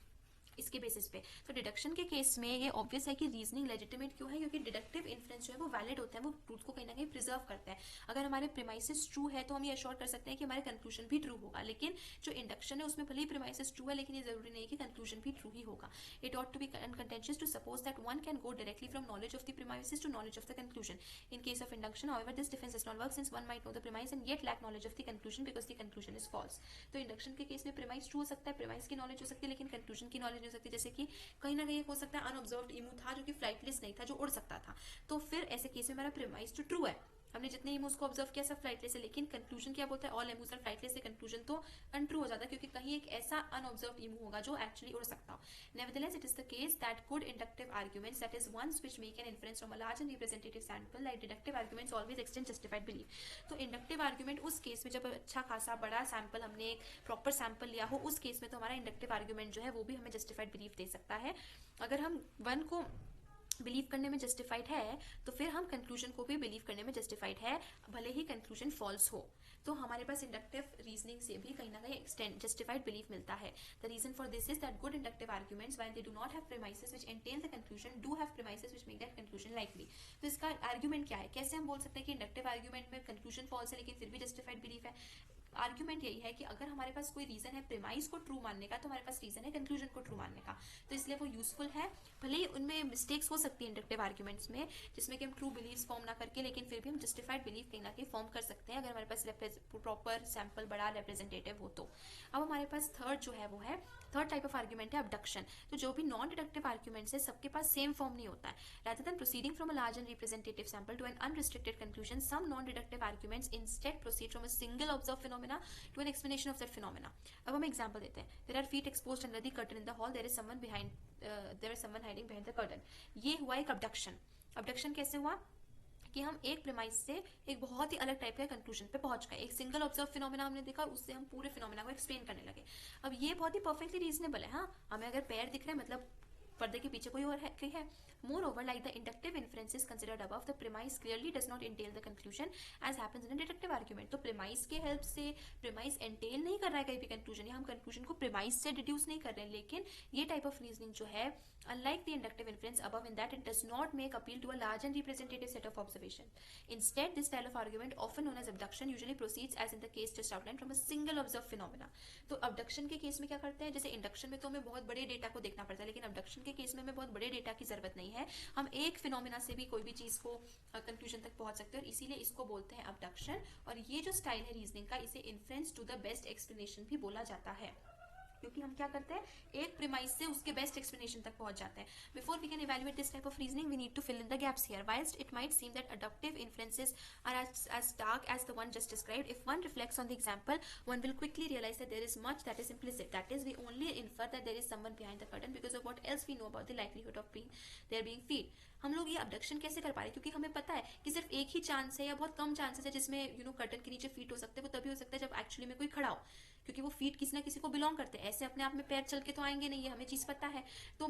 Speaker 1: इसके बेसिस पे. तो डिडक्शन के केस में ये ऑब्वियस है कि रीजनिंग लेजिटिमेट क्यों है, क्योंकि डिडक्टिव इन्फ्रेंस जो है वो वैलिड होता है, वो ट्रूथ को कहीं ना कहीं प्रिजर्व करता है. अगर हमारे प्रीमाइसेस ट्रू है तो हम ये अश्योर कर सकते हैं कि हमारे कंक्लूजन भी ट्रू होगा. लेकिन जो इंडक्शन है उसमें भले ही प्रीमाइसेस ट्रू है, लेकिन ये जरूरी नहीं है कि कंक्लूजन भी ट्रू ही होगा. It ought to be uncontentious to suppose that one can go directly from knowledge of the premises to knowledge of the conclusion. In case of induction however this difference does not work since one might know the premise and yet lack knowledge of the conclusion because the conclusion is false. तो induction के case में premise true हो सकता है, premise की knowledge हो सकती है, लेकिन कंक्लूजन की नॉलेज हो सकती है. जैसे कि कहीं ना कहीं हो सकता है अनऑब्जर्व्ड ईमू था जो कि फ्लाइटलेस नहीं था, जो उड़ सकता था. तो फिर ऐसे केस में हमारा प्रीमाइस तो ट्रू है, हमने जितने ईमूज को ऑब्जर्व किया सब फ्लाइटलेस है, लेकिन कंक्लूजन क्या बोलता है, ऑल ईमूज आर फ्लाइटलेस से कंक्लूजन तो अनट्रू हो जाता है, क्योंकि कहीं एक ऐसा अनऑब्जर्व्ड ईमू होगा जो एक्चुअली उड़ सकता हो. Nevertheless it is the case that good inductive arguments, that is ones which make an inference from a large and representative sample, like deductive arguments always extend justified belief. तो इंडक्टिव आर्ग्यूमेंट उस case में जब अच्छा खासा बड़ा sample, हमने एक proper sample लिया हो, उस केस में तो हमारा इंडक्टिव आर्ग्यूमेंट जो है वो भी हमें जस्टिफाइड बिलीफ दे सकता है. अगर हम वन को बिलीव करने में जस्टिफाइड है तो फिर हम कंक्लूजन को भी बिलीव करने में जस्टिफाइड है, भले ही कंक्लूजन फॉल्स हो. तो हमारे पास इंडक्टिव रीजनिंग से भी कहीं ना कहीं एक्सटेंड जस्टिफाइड बिलीफ मिलता है. The reason for this is that good inductive arguments while they do not have premises which entail the conclusion do have premises which make that conclusion likely. तो इसका argument क्या है, कैसे हम बोल सकते हैं कि इंडक्टिव आर्ग्यूमेंट में कंक्लूजन फॉल्स है लेकिन फिर भी जस्टिफाइड बिलीफ है. आर्ग्यूमेंट यही है कि अगर हमारे पास कोई रीजन है प्रीमाइस को ट्रू मानने का, तो हमारे पास रीजन है कंक्लूजन को ट्रू मानने का. तो इसलिए वो यूजफुल है. भले ही उनमें मिस्टेक्स हो सकती है इंडक्टिव आर्ग्यूमेंट्स में, जिसमें कि हम ट्रू बिलीव्स फॉर्म ना करके, लेकिन फिर भी हम जस्टिफाइड बिलीफ कहीं ना कहीं फॉर्म कर सकते हैं अगर हमारे पास प्रॉपर सैंपल बड़ा रिप्रेजेंटेटिव हो तो. अब हमारे पास थर्ड टाइप ऑफ आर्ग्यूमेंट है अबडक्शन. तो जो भी नॉन डिडक्टिव आर्ग्यूमेंट्स है सबके पास सेम फॉर्म नहीं होता है. Rather than proceeding from a large and representative sample to an unrestricted conclusion, some non deductive arguments instead proceed from a single observe phenomena to an explanation of that phenomena. अब हम example देते हैं. There are feet exposed under the curtain in the hall. There is someone hiding behind the curtain. ये हुआ एक abduction. Abduction कैसे हुआ कि हम एक प्रीमाइस से एक बहुत ही अलग टाइप के कंक्लूजन पे पहुंच गए. एक सिंगल ऑब्जर्व फिनोमेना हमने देखा और उससे हम पूरे फिनोमेना को एक्सप्लेन करने लगे. अब ये बहुत ही परफेक्टली रीजनेबल है. हाँ, हमें अगर पैर दिख रहे हैं मतलब पर्दे के पीछे कोई और है Moreover, like the inductive inferences considered above, the premise clearly does not entail the conclusion as happens in a deductive argument. तो premise के help से premise entail नहीं कर रहा है कहीं भी conclusion, या हम conclusion को premise से deduce नहीं कर रहे हैं, लेकिन ये type of reasoning जो है, unlike the inductive inference above, in that it does not make appeal to a large and representative set of observation. Instead, this style of argument, often known as abduction, usually proceeds as in the case just outlined from a single observed phenomena. तो abduction के case में क्या करते हैं, जैसे induction में तो हमें बहुत बड़े डेटा को देखना पड़ता है, लेकिन abduction के केस में हमें बहुत बड़े डेटा की जरूरत नहीं है, हम एक फिनोमिना से भी कोई भी चीज को कंक्लूजन तक पहुंच सकते हैं, और इसीलिए इसको बोलते हैं abduction. और ये जो स्टाइल है रीजनिंग का, इसे inference to the best explanation भी बोला जाता है, क्योंकि हम क्या करते हैं, एक प्रीमाइस से उसके बेस्ट एक्सप्लेनेशन तक पहुंच जाते हैं. Before we can evaluate this type of reasoning, we need to fill in the gaps here. Whilst it might seem that adductive inferences are as dark as the one just described, if one reflects on the example, one will quickly realize that there is much that is implicit. That is, we only infer that there is someone behind the curtain because of what else we know about the likelihood of there being feed. हम लोग ये abduction कैसे कर पा रहे हैं, क्योंकि हमें पता है कि सिर्फ एक ही चांस है या बहुत कम चांसेस है जिसमें कर्टन के नीचे फीट हो सकते हैं. वो तभी हो सकता है जब एक्चुअली में कोई खड़ा हो, क्योंकि वो फीट किसी ना किसी को बिलोंग करते हैं. ऐसे अपने आप में पैर चल के तो आएंगे नहीं, ये हमें चीज पता है. तो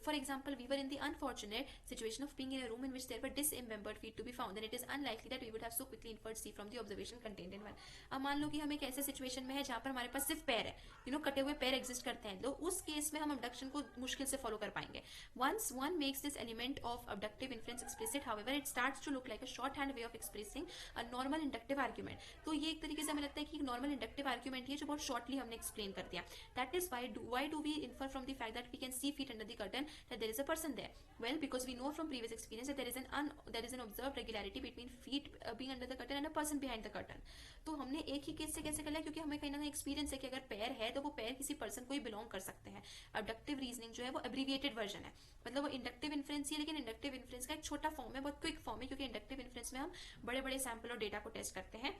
Speaker 1: for example, we were in the unfortunate situation of being in a room in which there were dismembered feet to be found, then it is unlikely that we would have so quickly inferred C from the observation contained in one. अब मान लो कि हम एक ऐसे situation में है जहां पर हमारे पास सिर्फ पैर है, कटे हुए पैर एग्जिस्ट करते हैं, तो उस केस में हम अबडक्शन को मुश्किल से फॉलो कर पाएंगे. Once one makes this element of abductive inference explicit, however it starts to look like a short hand way of expressing a normal inductive argument. तो ये एक तरीके से हमें लगता है कि नॉर्मल इंडक्टिव आर्ग्यूमेंट है जो बहुत शॉर्टली हमने एक्सप्लेन कर दिया. That is why do we infer from the fact that we can see feet under the curtain that there is a person there? Well, because we know from previous experience that there is an observed regularity between feet being under the curtain and a person behind the curtain. तो हमने एक ही case से कैसे कर लिया, क्योंकि हमें कहीं ना कहीं एक्सपीरियंस है कि अगर पैर है तो वो पैर किसी पर्सन को ही बिलोंग कर सकते हैं. अबडक्टिव रीजनिंग जो है वो एब्रीविएटेड वर्जन है, मतलब वो इंडक्टिव इन्फ्रेंस ही है, लेकिन इंडक्टिव इन्फ्रेंस का एक छोटा फॉर्म है, बहुत क्विक फॉर्म है, क्योंकि इंडक्टिव इन्फ्रेंस में हम बड़े बड़े सैंपल और डेटा को टेस्ट करते हैं,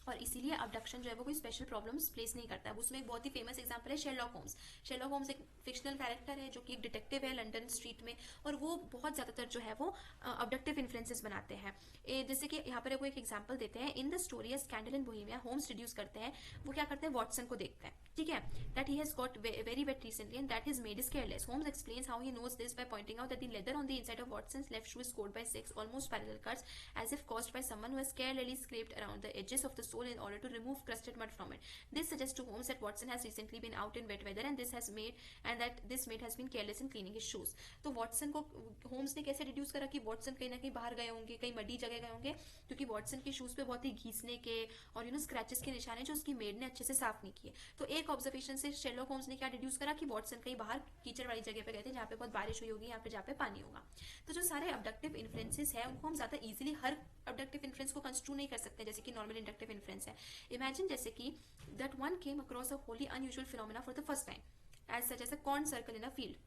Speaker 1: और इसीलिए अबडक्शन जो है वो कोई स्पेशल प्रॉब्लम्स प्लेस नहीं करता है. उसमें एक बहुत ही फेमस एग्जांपल है शेरलॉक होम्स. शेरलॉक होम्स एक फिक्शनल कैरेक्टर है जो कि एक डिटेक्टिव है लंदन स्ट्रीट में, और वो बहुत ज्यादातर जो है वो अबडक्टिव इन्फ्लुएंसेस बनाते हैं. जैसे कि यहाँ पर वो एक एग्जांपल देते हैं. In the story scandal in Bohemia, Holmes deduce करते हैं, वो क्या करते हैं, वॉटसन को देखते हैं, ठीक है, that he has got very wet recently and that his maid is careless. Holmes explains how he knows this by pointing out that the leather on the inside of Watson's left shoe is scored by 6 almost parallel cuts as if caused by someone who has carelessly scraped around the edges of the sole in order to remove crusted mud from it. This suggests to Holmes that Watson has recently been out in wet weather and that this mate has been careless in cleaning his shoes. तो Watson को Holmes ने कैसे deduce करा कि Watson कहीं ना कहीं बाहर गए होंगे, कहीं मडी जगह गए होंगे, क्योंकि Watson के शूज पे बहुत ही घीसने के और स्क्रैचेस के निशान है जो उसकी मेड ने अच्छे से साफ नहीं किए. तो एक ऑब्जर्वेशन से शेरलॉक होम्स ने क्या डिड्यूस करा कि Watson कहीं बाहर कीचड़ वाली जगह पे गए थे जहाँ पे बहुत बारिश हुई होगी, यहाँ पे जहाँ पे पानी होगा. तो जो सारे अबडक्टिव इन्फ्लुएंसेस है उनको हम ज्यादा इजीली हर अबडक्टिव इन्फ्लुएंस को कंस्ट्रू नहीं कर सकते जैसे कि नॉर्मल इंडक्टिव इन्फ्लुएंस है. इमेजिन जैसे कि that one came across a wholly unusual phenomena for the first time, as such as a corn circle in a field.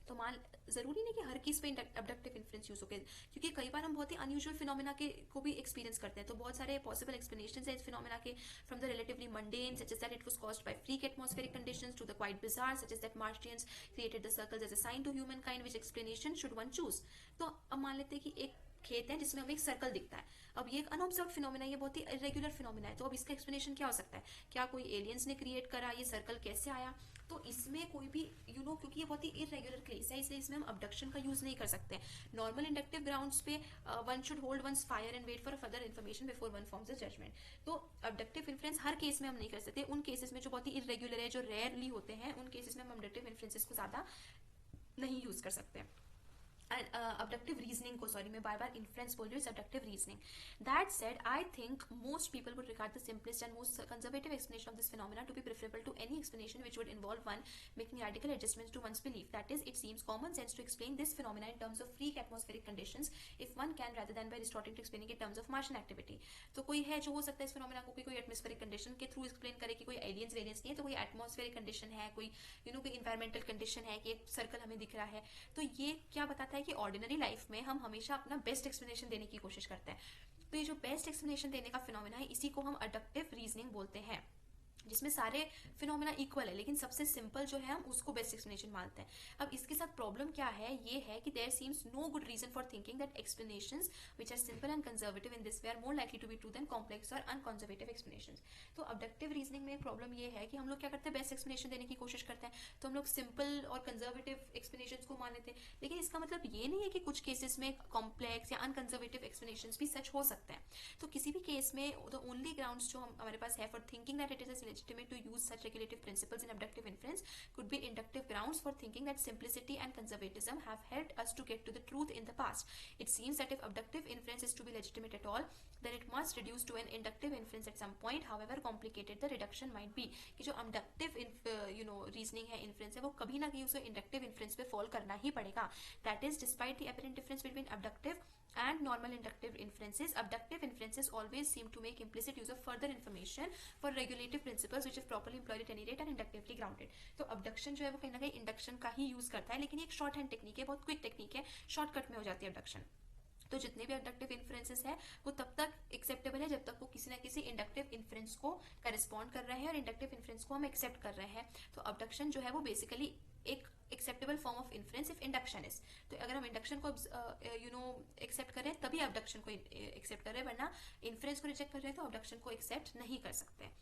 Speaker 1: तो मान जरूरी नहीं कि हर केस पे अबडक्टिव इन्फ्लुएंस यूज हो, क्योंकि कई बार हम बहुत ही अनयूजुअल फिनोमेना के को भी एक्सपीरियंस करते हैं. तो बहुत सारे पॉसिबल एक्सप्लेनेशंस हैं इस फिनोमेना के, from the relatively mundane such as that it was caused by freak atmospheric conditions to the quite bizarre such as that Martians created the circles as a sign to human kind, which explanation should one choose. तो अब मान लेते हैं कि एक खेत है जिसमें हमें एक सर्कल दिखता है. अब ये एक अनऑब्जर्व्ड फिनोमेना, ये बहुत ही इरेगुलर फिनोमेना है. तो अब इसका एक्सप्लेनेशन क्या हो सकता है, क्या कोई एलियंस ने क्रिएट करा, ये सर्कल कैसे आया? तो इसमें कोई भी क्योंकि ये बहुत ही इरेगुलर केस है, इसलिए इसमें हम अबडक्शन का यूज नहीं कर सकते. नॉर्मल इंडक्टिव ग्राउंड्स पे one should hold one's fire and wait for further information before one forms a judgement. तो अबडक्टिव इन्फ्लुएंस हर केस में हम नहीं कर सकते. उन केसेस में जो बहुत ही इरेगुलर है, जो रेयरली होते हैं, उन केसेस में हम अबडक्टिव इन्फ्लुएंसेस को ज्यादा नहीं यूज कर सकते. abductive reasoning को मैं बार-बार inference बोल रही हूँ, abductive reasoning. That said, I think most people would regard the simplest and most conservative explanation of this phenomena to be preferable to any explanation which would involve one making radical adjustments to one's belief. That is, it seems common sense to explain this phenomena in terms of freak atmospheric conditions if one can, rather than by resorting to explaining it in terms of Martian activity. तो कोई है जो हो सकता है इस phenomena को कोई atmospheric condition के through explain करे कि कोई aliens नहीं है, तो कोई atmospheric condition है, कोई कोई environmental condition है कि एक circle हमें दिख रहा है. तो ये क्या बताता है कि ऑर्डिनरी लाइफ में हम हमेशा अपना बेस्ट एक्सप्लेनेशन देने की कोशिश करते हैं. तो ये जो बेस्ट एक्सप्लेनेशन देने का फिनोमेना है, इसी को हम अडक्टिव रीजनिंग बोलते हैं. जिसमें सारे फिनोमेना इक्वल है, लेकिन सबसे सिंपल जो है हम उसको बेस्ट एक्सप्लेनेशन मानते हैं। अब इसके साथ प्रॉब्लम क्या है, ये है कि there seems no good reason for thinking that explanations which are simple and conservative in this way are more likely to be true than complex or unconservative explanations. तो अबडक्टिव रीजनिंग में प्रॉब्लम ये है कि हम लोग क्या करते हैं, बेस्ट एक्सप्लेनेशन देने की कोशिश करते हैं, तो हम लोग सिंपल और कंजर्वेटिव एक्सप्लेनेशंस को मान लेते हैं। लेकिन इसका मतलब ये नहीं है कि कुछ केसेस में कॉम्प्लेक्स या अनकंजर्वेटिव एक्सप्लेनेशंस भी सच हो सकते हैं। तो किसी भी केस में द ओनली ग्राउंड्स जो हमारे पास है for thinking that it is legitimate to use such regulative principles in abductive inference could be inductive grounds for thinking that simplicity and conservatism have helped us to get to the truth in the past. It seems that if abductive inference is to be legitimate at all, then it must reduce to an inductive inference at some point, however complicated the reduction might be. कि जो abductive reasoning है, inference है, वो कभी ना कहीं उसे inductive inference पे fall करना ही पड़ेगा. That is, despite the apparent difference between abductive and normal inductive inferences, abductive inferences always seem to make implicit use of further information for regulative principles which is properly employed at any rate and inductively grounded. तो abduction जो है वो कहीं ना कहीं induction का ही use करता है, लेकिन ये एक शॉर्ट हैंड टेक्निक है, बहुत क्विक टेक्निक है, शॉर्टकट में हो जाती है abduction. तो जितने भी इंडक्टिव इन्फ्रेंसेस है वो तब तक एक्सेप्टेबल है जब तक वो किसी ना किसी इंडक्टिव इन्फ्रेंस को करेस्पॉन्ड कर रहे हैं और इंडक्टिव इन्फ्रेंस को हम एक्सेप्ट कर रहे हैं. तो अबडक्शन जो है वो बेसिकली एक acceptable form of inference if induction is. तो अगर हम इंडक्शन को एक्सेप्ट करें तभी अबडक्शन को एक्सेप्ट कर रहे हैं, वरना इन्फ्रेंस को रिजेक्ट कर रहे हैं तो अबडक्शन को एक्सेप्ट नहीं कर सकते.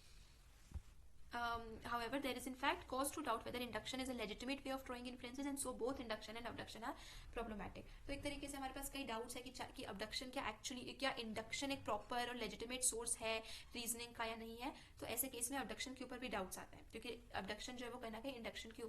Speaker 1: However, there is in fact cause to doubt whether induction is a legitimate way of drawing inferences, and so both induction and abduction are problematic. तो एक तरीके से हमारे पास कई डाउट्स है कि abduction क्या induction एक proper और legitimate source है reasoning का या नहीं है. तो ऐसे केस में abduction के ऊपर भी डाउट्स आते हैं, क्योंकि abduction जो है वो कहीं ना कहीं induction के